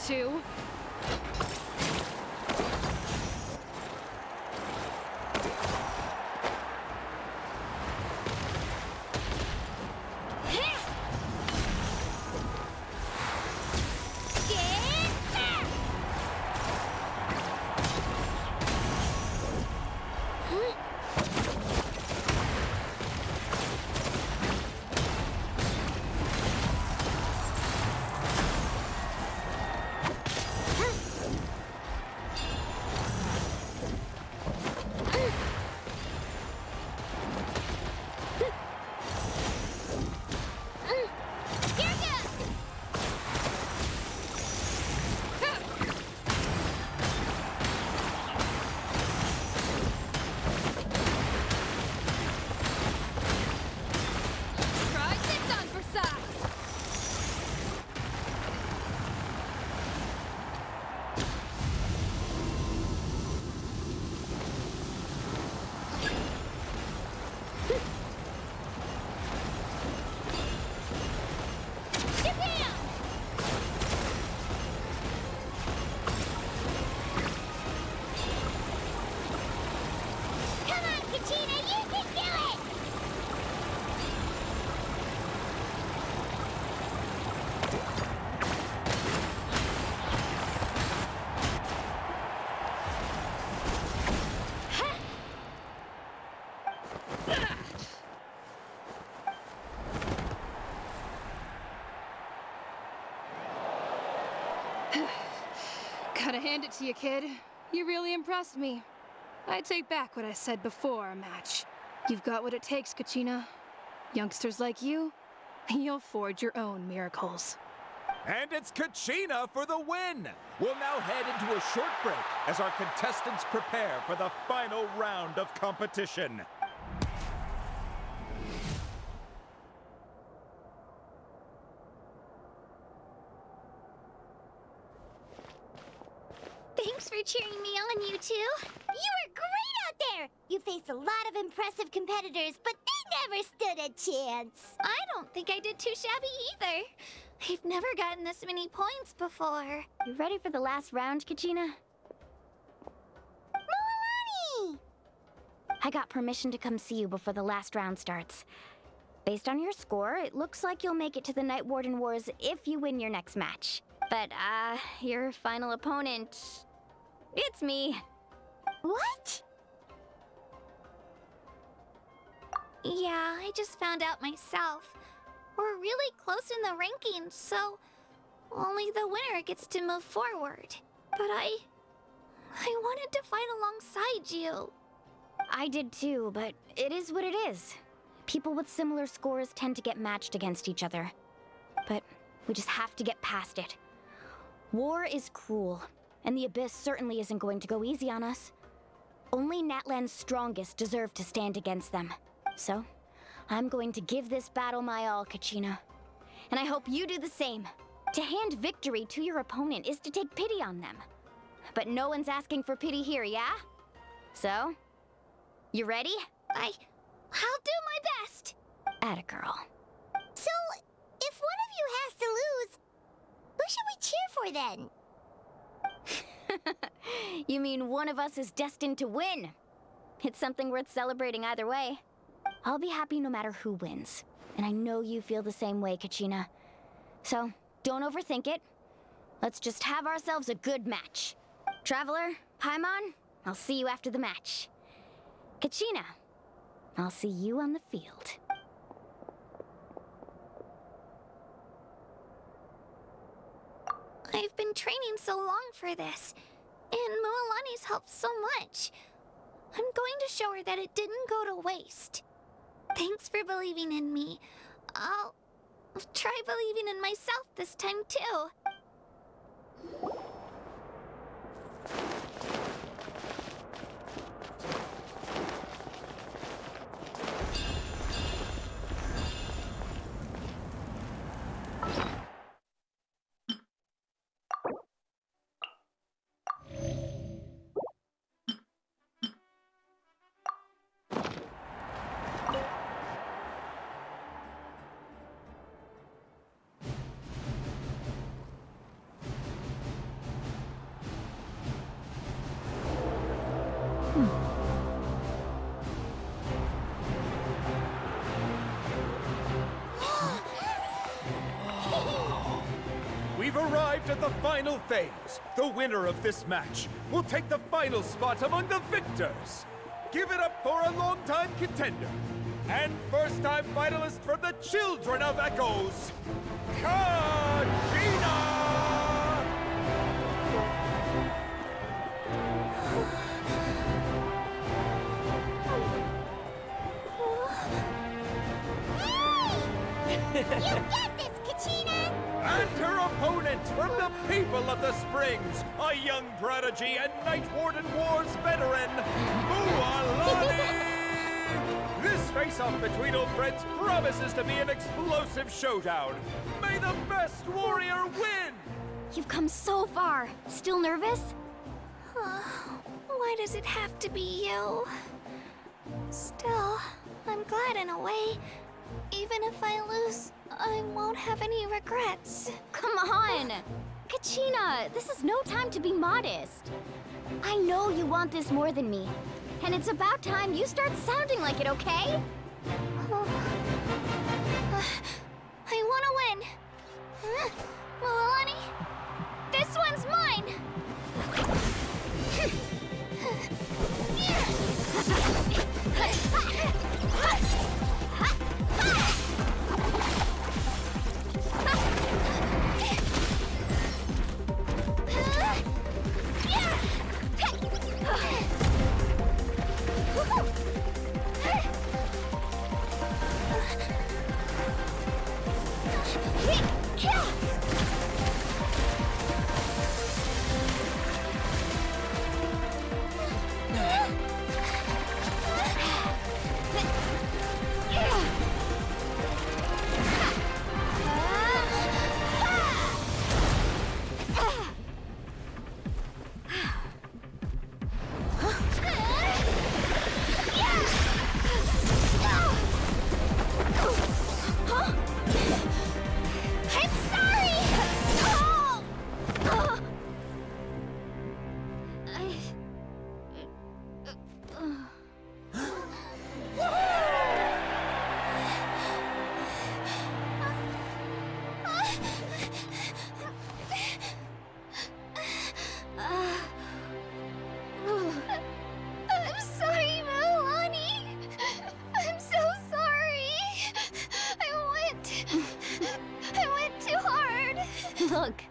too. Gotta hand it to you, kid. You really impressed me. I take back what I said before our match. You've got what it takes, Kachina. Youngsters like you, you'll forge your own miracles. And it's Kachina for the win! We'll now head into a short break as our contestants prepare for the final round of competition. Thanks for cheering me on, you two. You were great out there. You faced a lot of impressive competitors, but they never stood a chance. I don't think I did too shabby either. I've never gotten this many points before. You ready for the last round, Kachina? Milani! I got permission to come see you before the last round starts. Based on your score, it looks like you'll make it to the Night Warden Wars if you win your next match. But, your final opponent... it's me. What? Yeah, I just found out myself. We're really close in the rankings, so only the winner gets to move forward. But I wanted to fight alongside you. I did too, but it is what it is. People with similar scores tend to get matched against each other. But we just have to get past it. War is cruel, and the Abyss certainly isn't going to go easy on us. Only Natlan's strongest deserve to stand against them. So, I'm going to give this battle my all, Kachina. And I hope you do the same. To hand victory to your opponent is to take pity on them. But no one's asking for pity here, yeah? So, you ready? I'll do my best. Atta girl. So, if one of you has to lose, who should we cheer for then? You mean one of us is destined to win? It's something worth celebrating either way. I'll be happy no matter who wins. And I know you feel the same way, Kachina. So, don't overthink it. Let's just have ourselves a good match. Traveler, Paimon, I'll see you after the match. Kachina, I'll see you on the field. I've been training so long for this, and Mualani's helped so much. I'm going to show her that it didn't go to waste. Thanks for believing in me. I'll try believing in myself this time too. We've arrived at the final phase. The winner of this match will take the final spot among the victors. Give it up for a longtime contender and first-time finalist from the Children of Echoes, Kachina! You get this, Kachina! And her opponent from the people of the Springs, a young prodigy and Night Warden Wars veteran, Mualani! This face-off between old friends promises to be an explosive showdown. May the best warrior win! You've come so far. Still nervous? Why does it have to be you? Still, I'm glad in a way. Even if I lose, I won't have any regrets. Come on! Kachina, this is no time to be modest. I know you want this more than me. And it's about time you start sounding like it, okay? I want to win. Mualani, this one's mine! Look.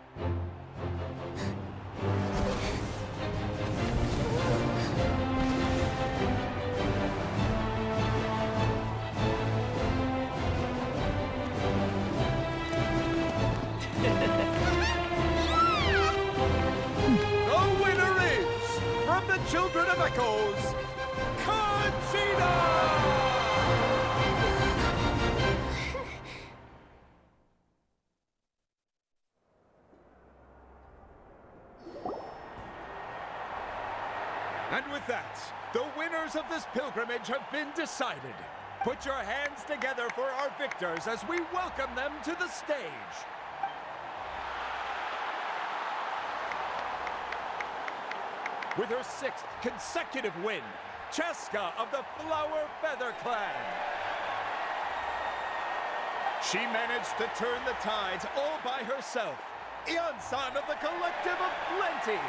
The winner is, from the Children of Echoes, Kachina! And with that, the winners of this pilgrimage have been decided. Put your hands together for our victors as we welcome them to the stage. With her 6th consecutive win, Cheska of the Flower Feather Clan. She managed to turn the tides all by herself. Ian-san of the Collective of Plenty.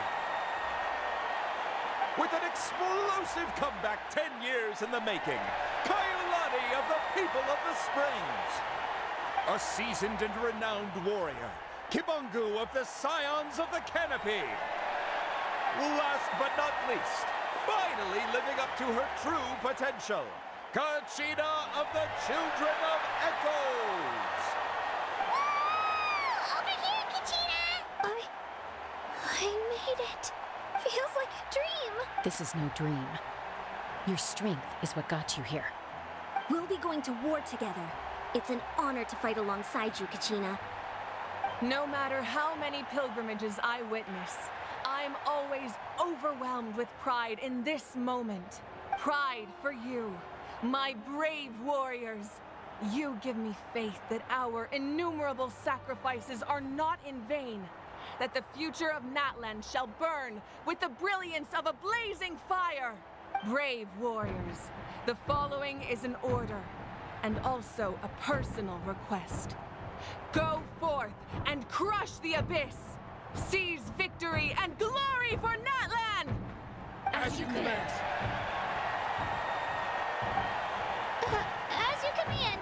With an explosive comeback 10 years in the making, Kaiulani of the People of the Springs. A seasoned and renowned warrior, Kibungu of the Scions of the Canopy. Last but not least, finally living up to her true potential, Kachina of the Children of Echoes. Over here, Kachina! I made it. Feels like a dream. This is no dream. Your strength is what got you here. We'll be going to war together. It's an honor to fight alongside you, Kachina. No matter how many pilgrimages I witness, I'm always overwhelmed with pride in this moment. Pride for you, my brave warriors. You give me faith that our innumerable sacrifices are not in vain, that the future of Natlan shall burn with the brilliance of a blazing fire. Brave warriors, the following is an order, and also a personal request. Go forth and crush the abyss! Seize victory and glory for Natlan! As you command. As you command.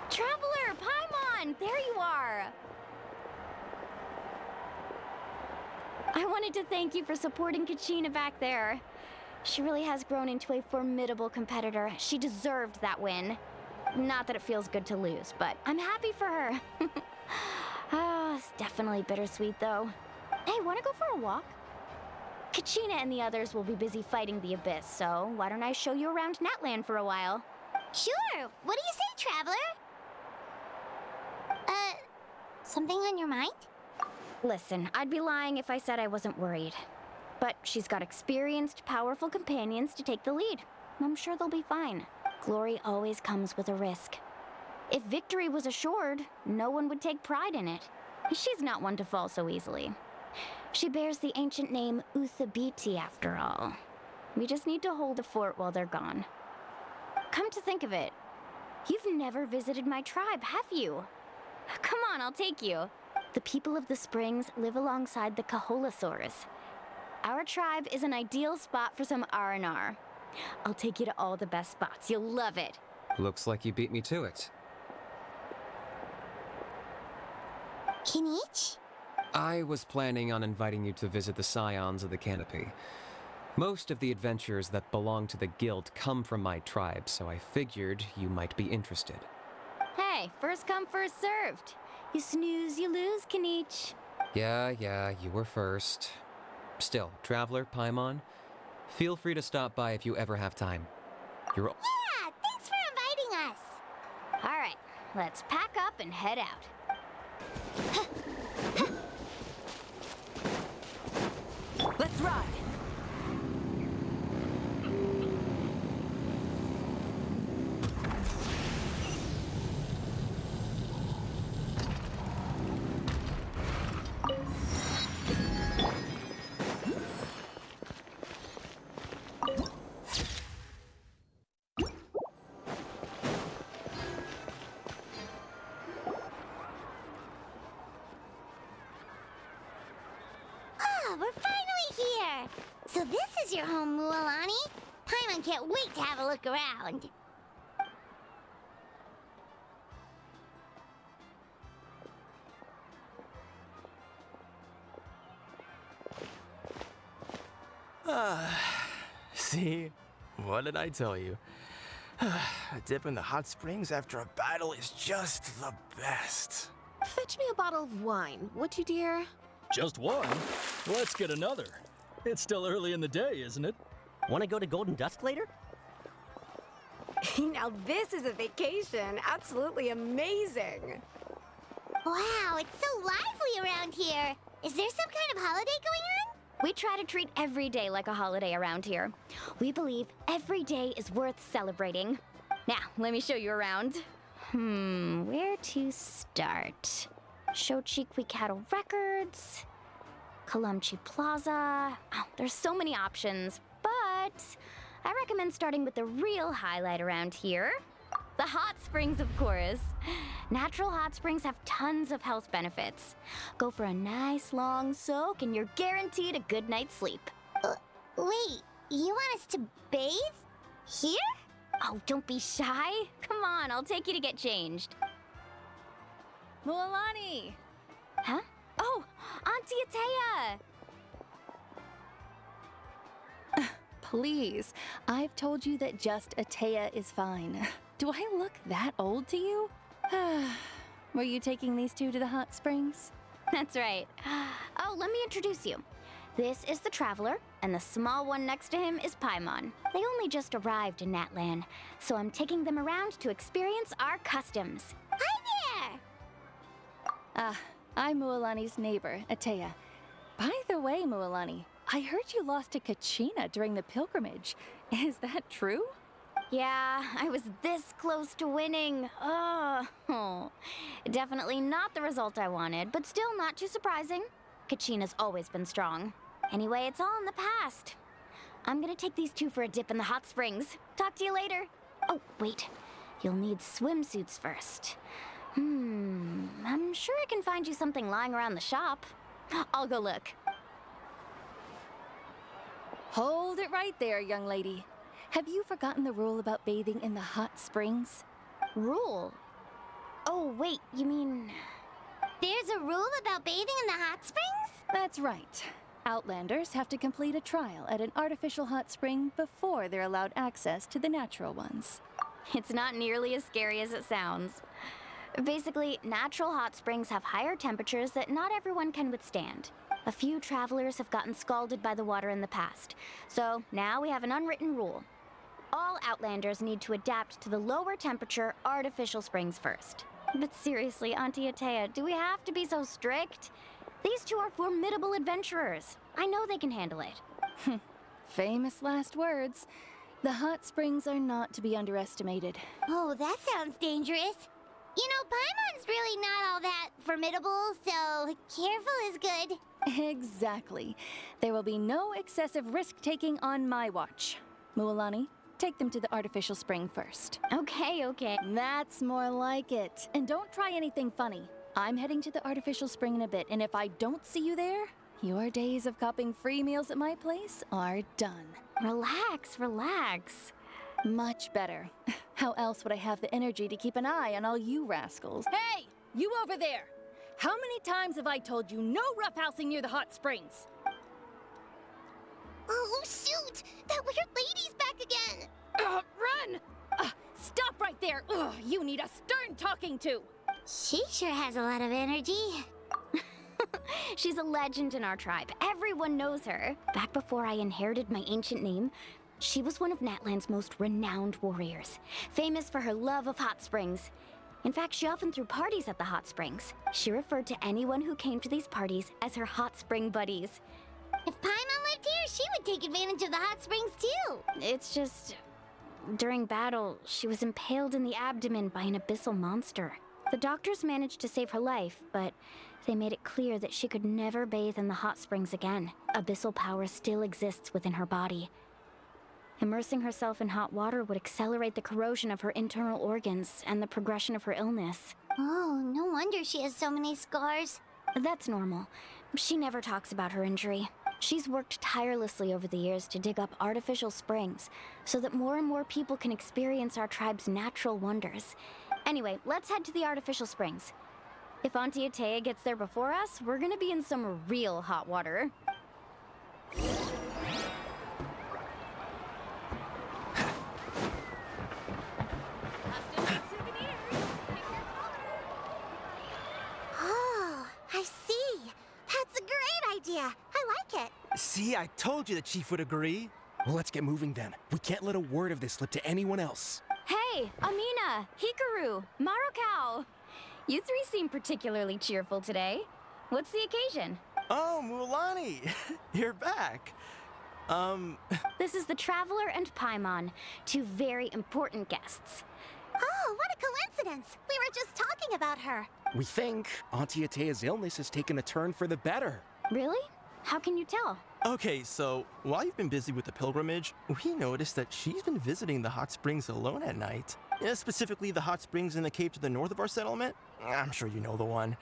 Traveler, Paimon, there you are. I wanted to thank you for supporting Kachina back there. She really has grown into a formidable competitor. She deserved that win. Not that it feels good to lose, but I'm happy for her. It's definitely bittersweet, though. Hey, wanna go for a walk? Kachina and the others will be busy fighting the Abyss, so why don't I show you around Natlan for a while? Sure. What do you say, Traveler? Something on your mind? Listen, I'd be lying if I said I wasn't worried. But she's got experienced, powerful companions to take the lead. I'm sure they'll be fine. Glory always comes with a risk. If victory was assured, no one would take pride in it. She's not one to fall so easily. She bears the ancient name Uthabiti, after all. We just need to hold the fort while they're gone. Come to think of it, you've never visited my tribe, have you? Come on, I'll take you. The people of the Springs live alongside the Kaholasaurus. Our tribe is an ideal spot for some R&R. I'll take you to all the best spots. You'll love it. Looks like you beat me to it. Kinich? I was planning on inviting you to visit the Scions of the Canopy. Most of the adventures that belong to the Guild come from my tribe, so I figured you might be interested. Hey, first come, first served. You snooze, you lose, Kinich. Yeah, you were first. Still, Traveler, Paimon, feel free to stop by if you ever have time. You're Yeah, thanks for inviting us. All right, let's pack up and head out. Let's ride! We're finally here! So this is your home, Mualani? Paimon can't wait to have a look around. See? What did I tell you? A dip in the hot springs after a battle is just the best. Fetch me a bottle of wine, would you, dear? Just one? Let's get another. It's still early in the day, isn't it? Want to go to Golden Dusk later? Now this is a vacation. Absolutely amazing. Wow, it's so lively around here. Is there some kind of holiday going on? We try to treat every day like a holiday around here. We believe every day is worth celebrating. Now, let me show you around. Where to start? Shochiqui Cattle Records, Kalamchi Plaza. Oh, there's so many options, but I recommend starting with the real highlight around here. The hot springs, of course. Natural hot springs have tons of health benefits. Go for a nice long soak and you're guaranteed a good night's sleep. Wait, you want us to bathe? Here? Oh, don't be shy. Come on, I'll take you to get changed. Mualani! Huh? Oh, Auntie Atea! Please, I've told you that just Atea is fine. Do I look that old to you? Were you taking these two to the hot springs? That's right. Oh, let me introduce you. This is the Traveler, and the small one next to him is Paimon. They only just arrived in Natlan, so I'm taking them around to experience our customs. Hi there! I'm Mualani's neighbor, Atea. By the way, Mualani, I heard you lost to Kachina during the pilgrimage. Is that true? Yeah, I was this close to winning. Oh, definitely not the result I wanted, but still not too surprising. Kachina's always been strong. Anyway, it's all in the past. I'm gonna take these two for a dip in the hot springs. Talk to you later. Oh, wait. You'll need swimsuits first. I'm sure I can find you something lying around the shop. I'll go look. Hold it right there, young lady. Have you forgotten the rule about bathing in the hot springs? Rule? Oh, wait, you mean... There's a rule about bathing in the hot springs? That's right. Outlanders have to complete a trial at an artificial hot spring before they're allowed access to the natural ones. It's not nearly as scary as it sounds. Basically, natural hot springs have higher temperatures that not everyone can withstand. A few travelers have gotten scalded by the water in the past, so now we have an unwritten rule. All Outlanders need to adapt to the lower temperature artificial springs first. But seriously, Auntie Atea, do we have to be so strict? These two are formidable adventurers. I know they can handle it. Famous last words. The hot springs are not to be underestimated. Oh, that sounds dangerous. You know, Paimon's really not all that formidable, so careful is good. Exactly. There will be no excessive risk-taking on my watch. Mualani, take them to the artificial spring first. Okay. That's more like it. And don't try anything funny. I'm heading to the artificial spring in a bit, and if I don't see you there, your days of copping free meals at my place are done. Relax. Much better. How else would I have the energy to keep an eye on all you rascals? Hey! You over there! How many times have I told you no roughhousing near the hot springs? Oh, shoot! That weird lady's back again! Run! Stop right there! Ugh, you need a stern talking to! She sure has a lot of energy. She's a legend in our tribe. Everyone knows her. Back before I inherited my ancient name, she was one of Natlan's most renowned warriors, famous for her love of hot springs. In fact, she often threw parties at the hot springs. She referred to anyone who came to these parties as her hot spring buddies. If Paimon lived here, she would take advantage of the hot springs too. It's just... during battle, she was impaled in the abdomen by an abyssal monster. The doctors managed to save her life, but they made it clear that she could never bathe in the hot springs again. Abyssal power still exists within her body. Immersing herself in hot water would accelerate the corrosion of her internal organs and the progression of her illness. Oh, no wonder she has so many scars. That's normal. She never talks about her injury. She's worked tirelessly over the years to dig up artificial springs so that more and more people can experience our tribe's natural wonders. Anyway, let's head to the artificial springs. If Auntie Atea gets there before us, we're gonna be in some real hot water. Oh, I see. That's a great idea. I like it. See, I told you the chief would agree. Well, let's get moving then. We can't let a word of this slip to anyone else. Hey, Amina, Hikaru, Marukau. You three seem particularly cheerful today. What's the occasion? Oh, Mualani, you're back. This is the Traveler and Paimon, two very important guests. Oh, what a coincidence. We were just talking about her. We think Auntie Atea's illness has taken a turn for the better. Really? How can you tell? Okay, so while you've been busy with the pilgrimage, we noticed that she's been visiting the hot springs alone at night. Specifically the hot springs in the cave to the north of our settlement. I'm sure you know the one.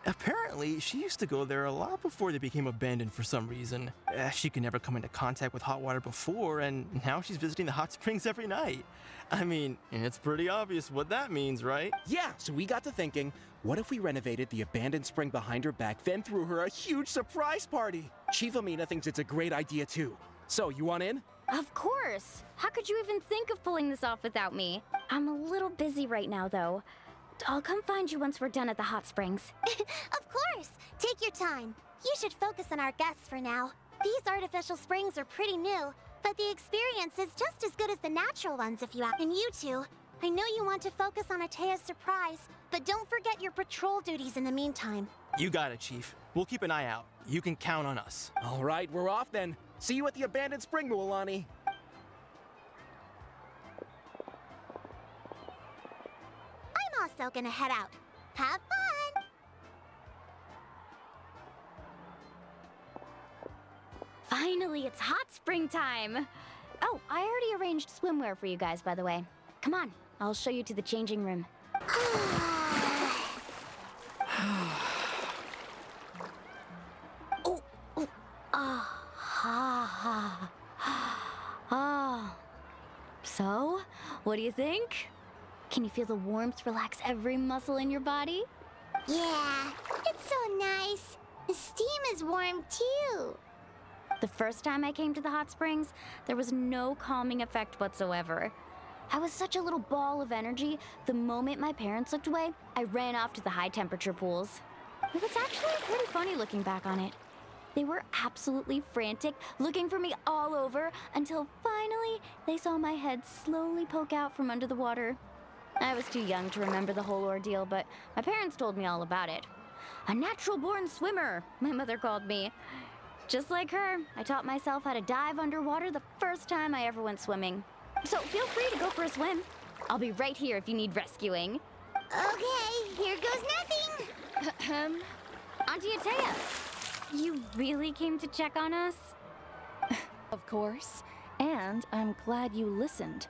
Apparently, she used to go there a lot before they became abandoned for some reason. She could never come into contact with hot water before, and now she's visiting the hot springs every night. I mean, it's pretty obvious what that means, right? Yeah, so we got to thinking, what if we renovated the abandoned spring behind her back, then threw her a huge surprise party? Chief Amina thinks it's a great idea too. So, you want in? Of course! How could you even think of pulling this off without me? I'm a little busy right now, though. I'll come find you once we're done at the hot springs. Of course! Take your time. You should focus on our guests for now. These artificial springs are pretty new, but the experience is just as good as the natural ones if you ask. And you two, I know you want to focus on Atea's surprise, but don't forget your patrol duties in the meantime. You got it, Chief. We'll keep an eye out. You can count on us. All right, we're off then. See you at the abandoned spring, Mualani. also gonna head out. Have fun! Finally, it's hot spring time! Oh, I already arranged swimwear for you guys, by the way. Come on, I'll show you to the changing room. So, what do you think? Can you feel the warmth relax every muscle in your body? Yeah, it's so nice. The steam is warm too. The first time I came to the hot springs, there was no calming effect whatsoever. I was such a little ball of energy, the moment my parents looked away, I ran off to the high temperature pools. It was actually pretty funny looking back on it. They were absolutely frantic, looking for me all over, until finally they saw my head slowly poke out from under the water. I was too young to remember the whole ordeal, but my parents told me all about it. A natural-born swimmer, my mother called me. Just like her, I taught myself how to dive underwater the first time I ever went swimming. So feel free to go for a swim. I'll be right here if you need rescuing. Okay, here goes nothing. Auntie Atea, you really came to check on us? Of course. And I'm glad you listened.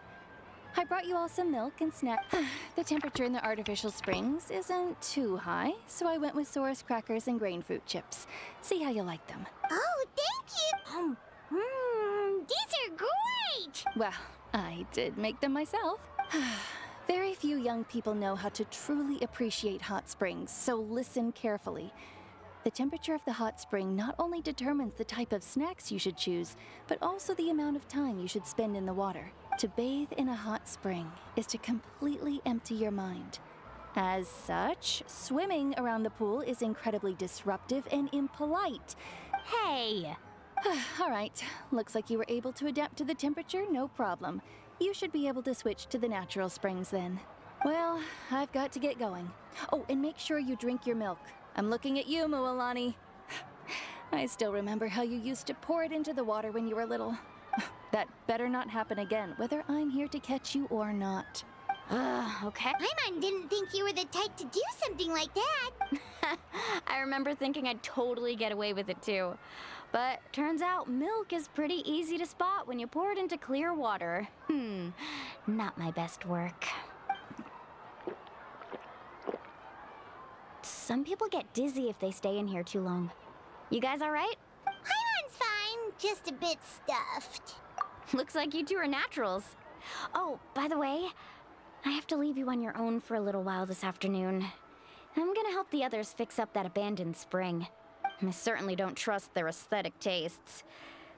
I brought you all some milk and snacks. The temperature in the artificial springs isn't too high, so I went with Source crackers and grain fruit chips. See how you like them. Oh, thank you! These are great! Well, I did make them myself. Very few young people know how to truly appreciate hot springs, so listen carefully. The temperature of the hot spring not only determines the type of snacks you should choose, but also the amount of time you should spend in the water. To bathe in a hot spring is to completely empty your mind. As such, swimming around the pool is incredibly disruptive and impolite. Hey! All right, looks like you were able to adapt to the temperature, no problem. You should be able to switch to the natural springs then. Well, I've got to get going. Oh, and make sure you drink your milk. I'm looking at you, Mualani. I still remember how you used to pour it into the water when you were little. That better not happen again, whether I'm here to catch you or not. Okay. Paimon didn't think you were the type to do something like that. I remember thinking I'd totally get away with it too. But turns out milk is pretty easy to spot when you pour it into clear water. Not my best work. Some people get dizzy if they stay in here too long. You guys all right? Paimon's fine, just a bit stuffed. Looks like you two are naturals. Oh, by the way, I have to leave you on your own for a little while this afternoon. I'm gonna help the others fix up that abandoned spring. I certainly don't trust their aesthetic tastes.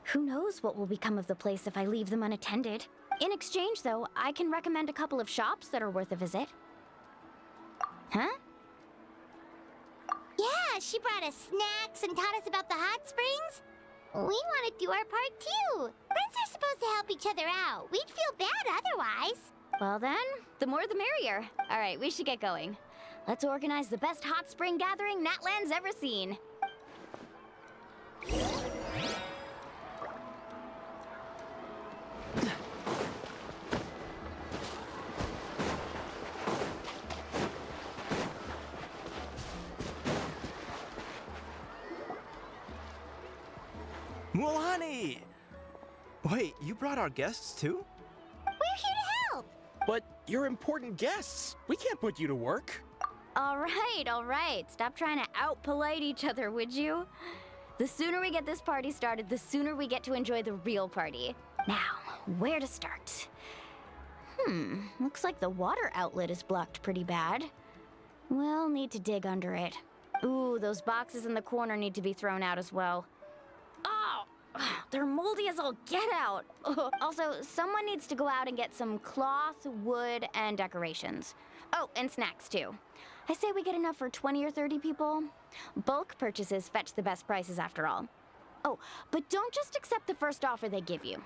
Who knows what will become of the place if I leave them unattended. In exchange, though, I can recommend a couple of shops that are worth a visit. Huh? Yeah, she brought us snacks and taught us about the hot springs. We want to do our part too. Friends are supposed to help each other out. We'd feel bad otherwise. Well then, the more the merrier. All right, we should get going. Let's organize the best hot spring gathering Natlan's ever seen. Mualani! Wait, you brought our guests too? We're here to help. But you're important guests. We can't put you to work. All right. Stop trying to out-polite each other, would you? The sooner we get this party started, the sooner we get to enjoy the real party. Now, where to start? Looks like the water outlet is blocked pretty bad. We'll need to dig under it. Ooh, those boxes in the corner need to be thrown out as well. Oh, they're moldy as all get out. Also, someone needs to go out and get some cloth, wood, and decorations. Oh, and snacks too. I say we get enough for 20 or 30 people. Bulk purchases fetch the best prices after all. Oh, but don't just accept the first offer they give you.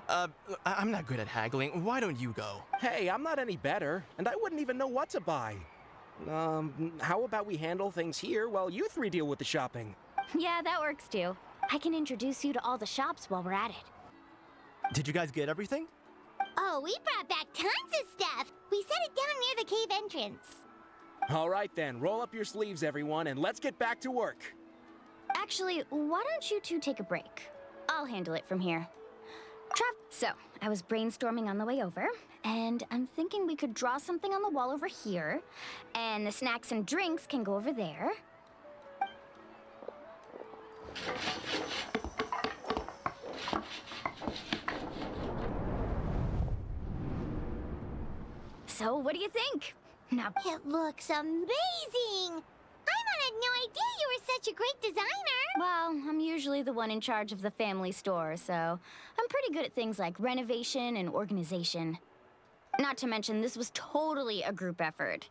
I'm not good at haggling. Why don't you go? Hey, I'm not any better, and I wouldn't even know what to buy. How about we handle things here while you three deal with the shopping? Yeah, that works too. I can introduce you to all the shops while we're at it. Did you guys get everything? Oh, we brought back tons of stuff. We set it down near the cave entrance. All right then, roll up your sleeves, everyone, and let's get back to work. Actually, why don't you two take a break? I'll handle it from here. So, I was brainstorming on the way over, and I'm thinking we could draw something on the wall over here, and the snacks and drinks can go over there. So, what do you think? Now, it looks amazing! I had no idea you were such a great designer! Well, I'm usually the one in charge of the family store, so I'm pretty good at things like renovation and organization. Not to mention, this was totally a group effort.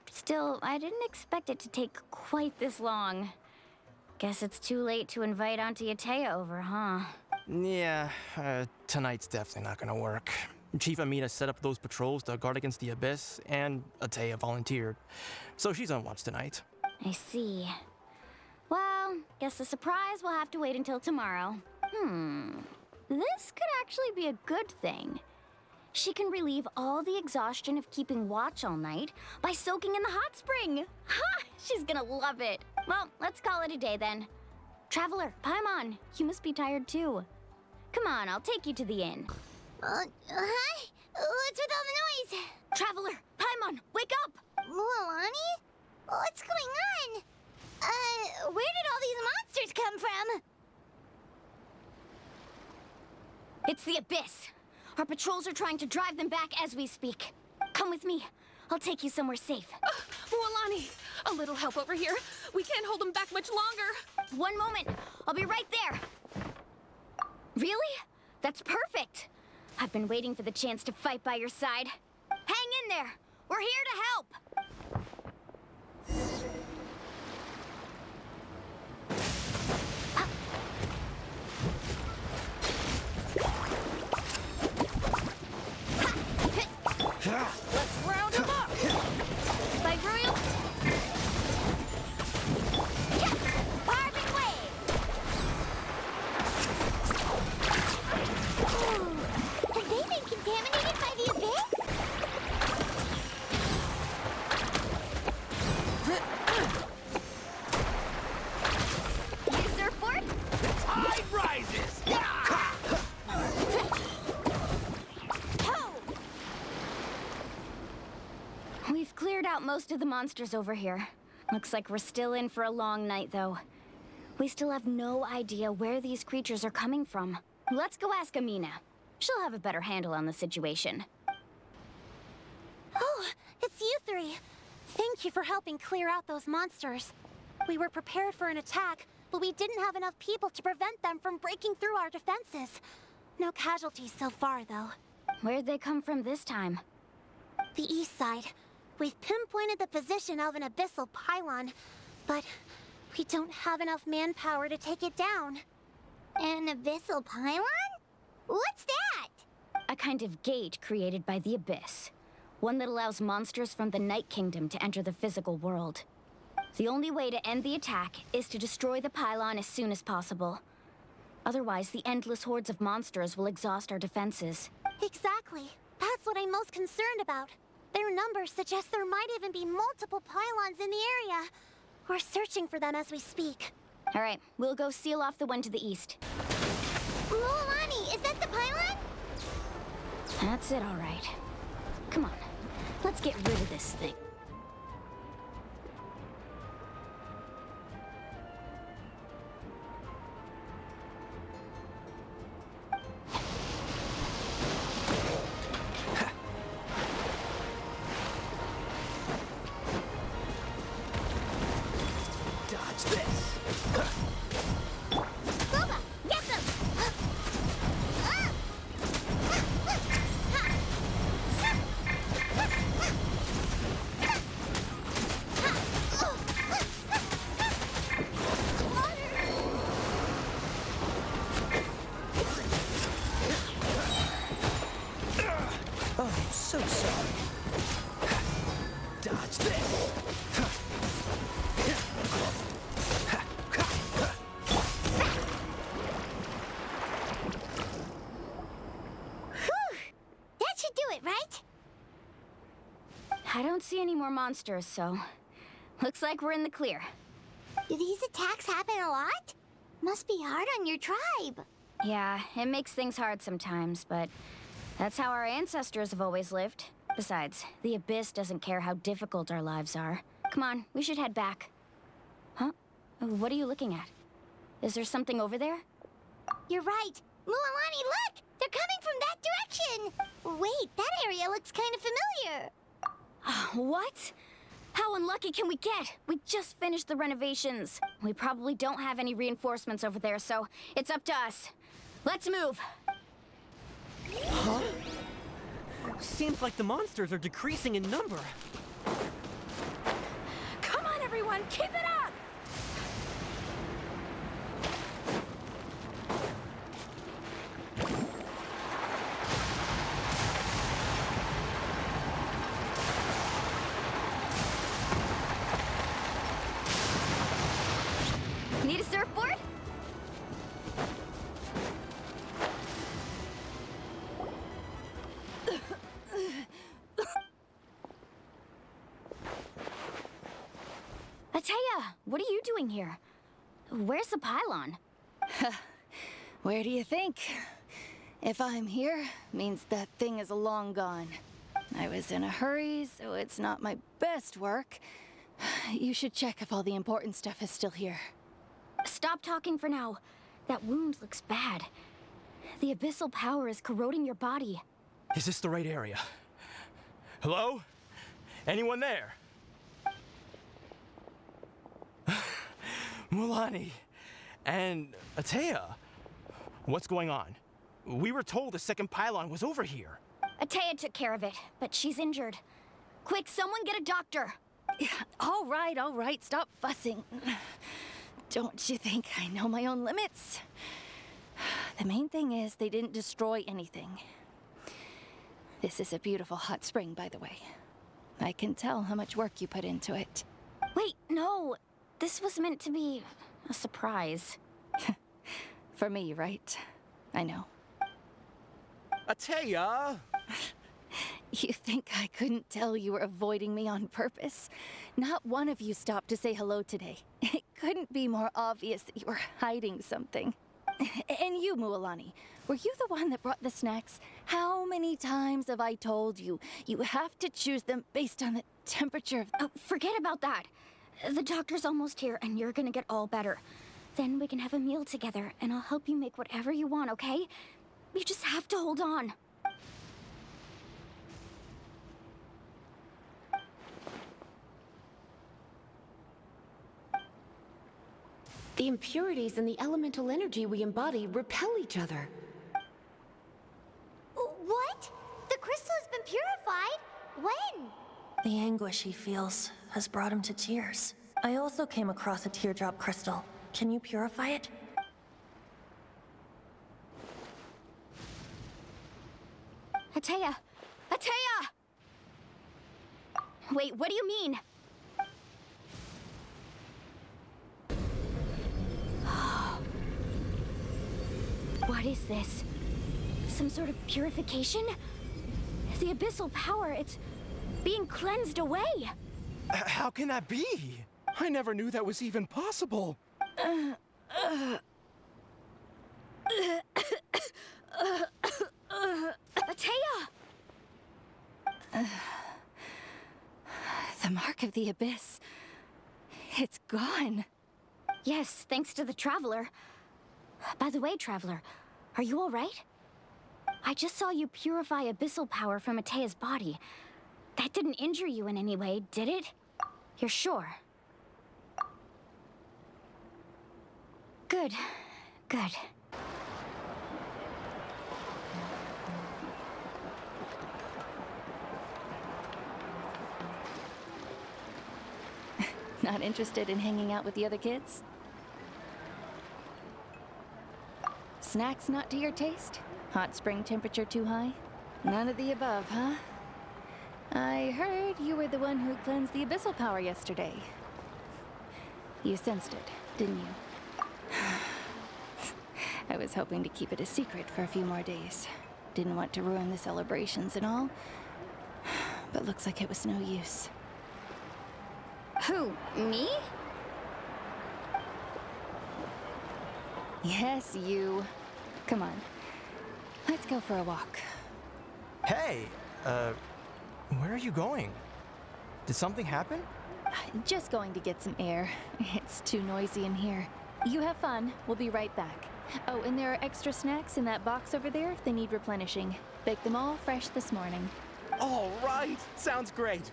Still, I didn't expect it to take quite this long. Guess it's too late to invite Auntie Atea over, huh? Yeah, tonight's definitely not gonna work. Chief Amina set up those patrols to guard against the Abyss, and Atea volunteered. So she's on watch tonight. I see. Well, guess the surprise will have to wait until tomorrow. This could actually be a good thing. She can relieve all the exhaustion of keeping watch all night by soaking in the hot spring. Ha! She's gonna love it. Well, let's call it a day then. Traveler, Paimon, you must be tired too. Come on, I'll take you to the inn. Hi? What's with all the noise? Traveler, Paimon, wake up! Mualani? What's going on? Where did all these monsters come from? It's the Abyss. Our patrols are trying to drive them back as we speak. Come with me. I'll take you somewhere safe. Mualani, a little help over here. We can't hold them back much longer. One moment. I'll be right there. Really? That's perfect. I've been waiting for the chance to fight by your side. Hang in there. We're here to help. Let's round him up! By Royal... Carving wave! Have they been contaminated by the Abyss? You surfboard? The tide rises! We've cleared out most of the monsters over here. Looks like we're still in for a long night, though. We still have no idea where these creatures are coming from. Let's go ask Amina. She'll have a better handle on the situation. Oh, it's you three. Thank you for helping clear out those monsters. We were prepared for an attack, but we didn't have enough people to prevent them from breaking through our defenses. No casualties so far, though. Where'd they come from this time? The east side. We've pinpointed the position of an abyssal pylon, but we don't have enough manpower to take it down. An abyssal pylon? What's that? A kind of gate created by the Abyss. One that allows monsters from the Night Kingdom to enter the physical world. The only way to end the attack is to destroy the pylon as soon as possible. Otherwise, the endless hordes of monsters will exhaust our defenses. Exactly. That's what I'm most concerned about. Their numbers suggest there might even be multiple pylons in the area. We're searching for them as we speak. All right, we'll go seal off the one to the east. Mualani, is that the pylon? That's it, all right. Come on, let's get rid of this thing. So sorry. Dodge this. see any more monsters, so looks like we're in the clear. Do these attacks happen a lot? Must be hard on your tribe. Yeah, it makes things hard sometimes, but that's how our ancestors have always lived. Besides, the Abyss doesn't care how difficult our lives are. Come on, we should head back. Huh? What are you looking at? Is there something over there? You're right. Mualani, look! They're coming from that direction! Wait, that area looks kind of familiar. What? How unlucky can we get? We just finished the renovations. We probably don't have any reinforcements over there, so it's up to us. Let's move! Huh? Seems like the monsters are decreasing in number. Come on, everyone, keep it up! Need a surfboard? Atea, what are you doing here? Where's the pylon? Where do you think? If I'm here, means that thing is long gone. I was in a hurry, so it's not my best work. You should check if all the important stuff is still here. Stop talking for now. That wound looks bad. The abyssal power is corroding your body. Is this the right area? Hello? Anyone there? Mualani and Atea, what's going on? We were told the second pylon was over here. Atea took care of it, but she's injured. Quick, someone get a doctor. All right, stop fussing. Don't you think I know my own limits? The main thing is they didn't destroy anything. This is a beautiful hot spring, by the way. I can tell how much work you put into it. Wait, no. This was meant to be a surprise. For me, right? I know. Atea! You think I couldn't tell you were avoiding me on purpose? Not one of you stopped to say hello today. It couldn't be more obvious that you were hiding something. And you, Mualani, were you the one that brought the snacks? How many times have I told you, you have to choose them based on the temperature of... Oh, forget about that. The doctor's almost here, and you're gonna get all better. Then we can have a meal together, and I'll help you make whatever you want, okay? You just have to hold on. The impurities in the elemental energy we embody repel each other. What? The crystal has been purified? When? The anguish he feels has brought him to tears. I also came across a teardrop crystal. Can you purify it? Atea! Atea! Wait, what do you mean? What is this? Some sort of purification? The abyssal power, it's being cleansed away. How can that be? I never knew that was even possible. Atea! The mark of the abyss. It's gone. Yes, thanks to the Traveler. By the way, Traveler, are you all right? I just saw you purify abyssal power from Atea's body. That didn't injure you in any way, did it? You're sure? Good. Good. Not interested in hanging out with the other kids? Snacks not to your taste? Hot spring temperature too high? None of the above, huh? I heard you were the one who cleansed the abyssal power yesterday. You sensed it, didn't you? I was hoping to keep it a secret for a few more days. Didn't want to ruin the celebrations and all. But looks like it was no use. Who, me? Yes, you. Come on. Let's go for a walk. Hey, where are you going? Did something happen? Just going to get some air. It's too noisy in here. You have fun. We'll be right back. Oh, and there are extra snacks in that box over there if they need replenishing. Baked them all fresh this morning. All right, sounds great.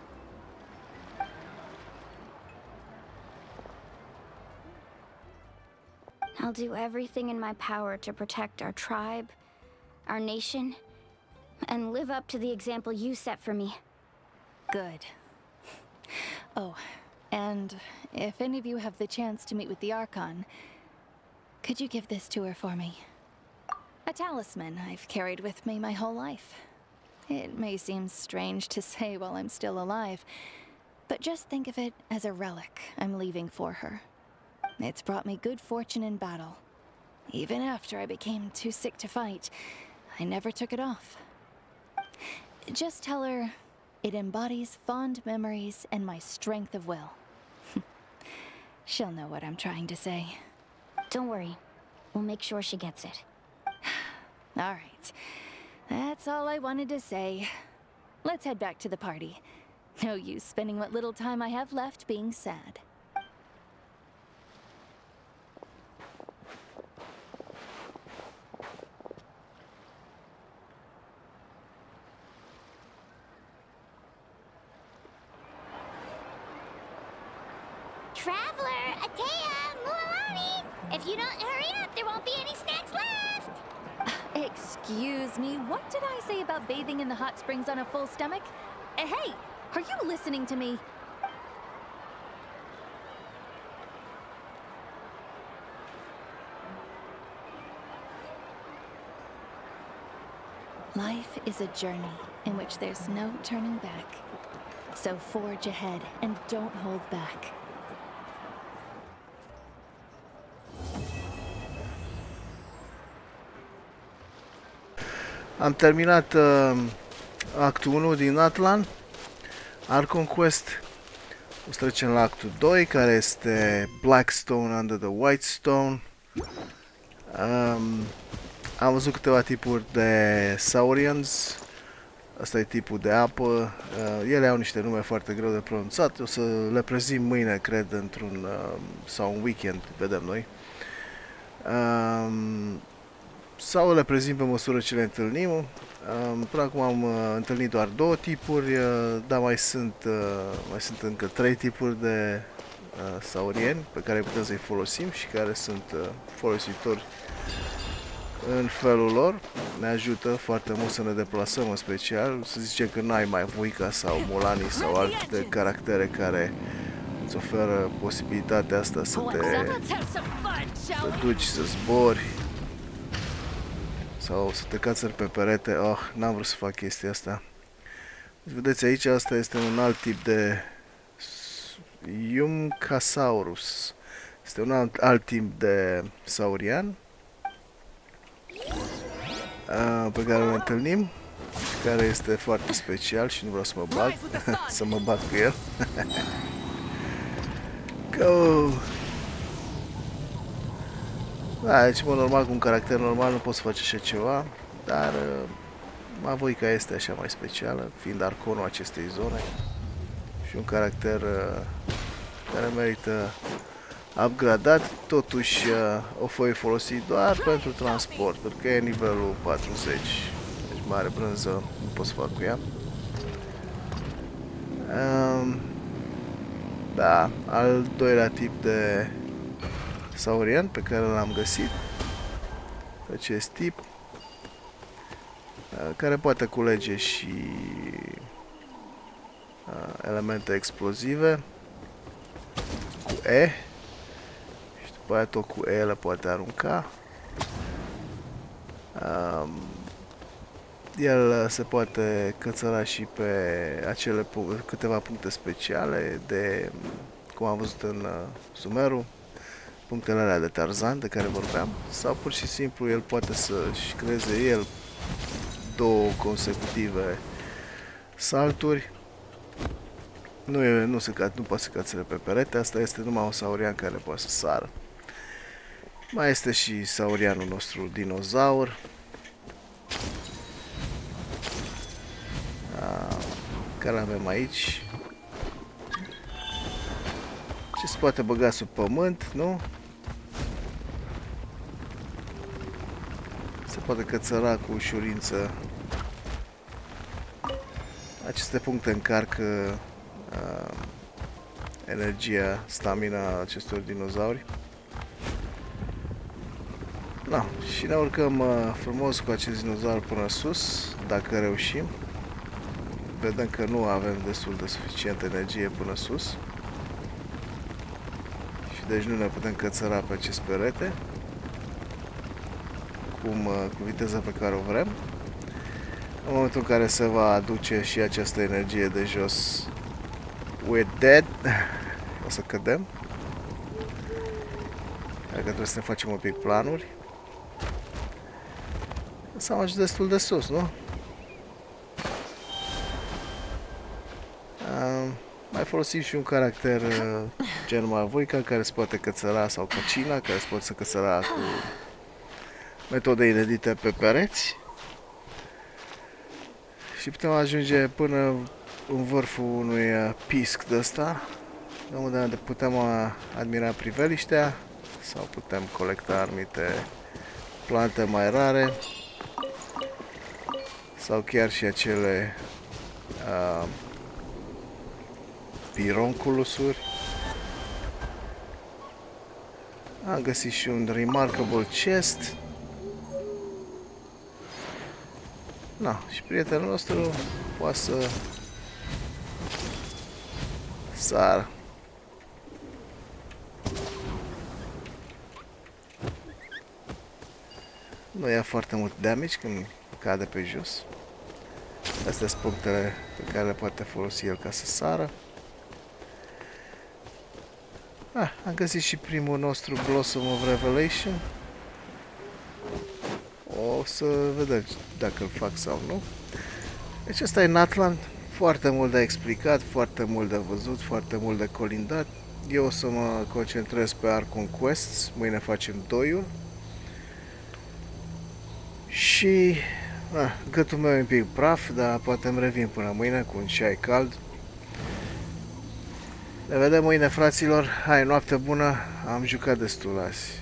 I'll do everything in my power to protect our tribe, our nation, and live up to the example you set for me. Good. Oh, and if any of you have the chance to meet with the Archon, could you give this to her for me? A talisman I've carried with me my whole life. It may seem strange to say while I'm still alive, but just think of it as a relic I'm leaving for her. It's brought me good fortune in battle. Even after I became too sick to fight, I never took it off. Just tell her it embodies fond memories and my strength of will. She'll know what I'm trying to say. Don't worry. We'll make sure she gets it. All right. That's all I wanted to say. Let's head back to the party. No use spending what little time I have left being sad. Traveler, Atea, Mualani! If you don't hurry up, there won't be any snacks left! Excuse me, what did I say about bathing in the hot springs on a full stomach? Hey, are you listening to me? Life is a journey in which there's no turning back. So forge ahead and don't hold back. Am terminat actul 1 din Natlan, Archon Quest. O să trecem la actul 2, care este Blackstone Under the Whitestone. Am văzut câteva tipuri de Saurians. Asta e tipul de apă. Ele au niște nume foarte greu de pronunțat. O să le prezint mâine, cred, într-un sau un weekend, vedem noi. Sau le prezint pe măsură ce le întâlnim. Până acum am întâlnit doar 2 tipuri, dar mai sunt încă 3 tipuri de saurieni pe care putem să-i folosim și care sunt folositori în felul lor. Ne ajută foarte mult să ne deplasăm, în special. Să zicem că n-ai mai Voica sau Mulani sau alte caractere care îți oferă posibilitatea asta să te duci, să zbori sau să te cațări pe perete. Oh, n-am vrut să fac chestia asta. Vedeți aici, asta este un alt tip de Yumcasaurus. Este un alt tip de saurian pe care îl întâlnim, care este foarte special și nu vreau să mă bag, să mă bat cu el. Go! Da, deci, mă, normal, cu un caracter normal nu poți face așa ceva, dar Mavoica este așa mai specială, fiind arconul acestei zone și un caracter care merită upgradat. Totuși o voi folosi doar pentru transport, pentru că e nivelul 40, deci mare brânză, nu pot să fac cu ea. Da, al doilea tip de saurian pe care l-am găsit, acest tip, care poate culege și elemente explozive cu E și după aia tot cu E le poate arunca. El se poate cățăra și pe acele câteva puncte speciale de, cum am văzut în Sumeru, punctele alea de Tarzan de care vorbeam, sau pur și simplu el poate să-și creeze el 2 consecutive salturi Nu poate să cațere pe perete, asta este numai un saurian care poate să sară. Mai este și saurianul nostru dinozaur. Care avem aici. Ce se poate băga sub pământ, nu? Se poate cățăra cu ușurință. Aceste puncte încarcă energia, stamina acestor dinozauri. Da, și ne urcăm frumos cu acest dinozaur până sus, dacă reușim. Vedem că nu avem destul de suficientă energie până sus. Și deci nu ne putem cățăra pe acest perete cu viteza pe care o vrem. În momentul în care se va aduce și această energie de jos, we're dead. O să cădem. Dacă trebuie să ne facem un pic planuri. S-am ajuns destul de sus, nu? Mai folosim și un caracter gen Malvoica, care se poate cățăra, sau Cacina, care se poate cățăra cu metode inedite pe pereți. Și putem ajunge până în vârful unui pisc de ăsta, unde putem admira priveliștea sau putem colecta anumite plante mai rare sau chiar și acele pironculusuri. Am găsit și un remarkable chest. Na, și prietenul nostru poate să sară. Nu ia foarte mult damage când cade pe jos. Astea sunt punctele pe care le poate folosi el ca să sară. Am găsit și primul nostru Blossom of Revelation. O să vedem dacă îl fac sau nu. Deci ăsta e Natlan. Foarte mult de explicat, foarte mult de văzut, foarte mult de colindat. Eu o să mă concentrez pe Archon Quests. Mâine facem 2-ul. Și gâtul meu e un pic praf, dar poate îmi revin până mâine cu un ceai cald. Ne vedem mâine, fraților. Hai, noapte bună. Am jucat destul azi.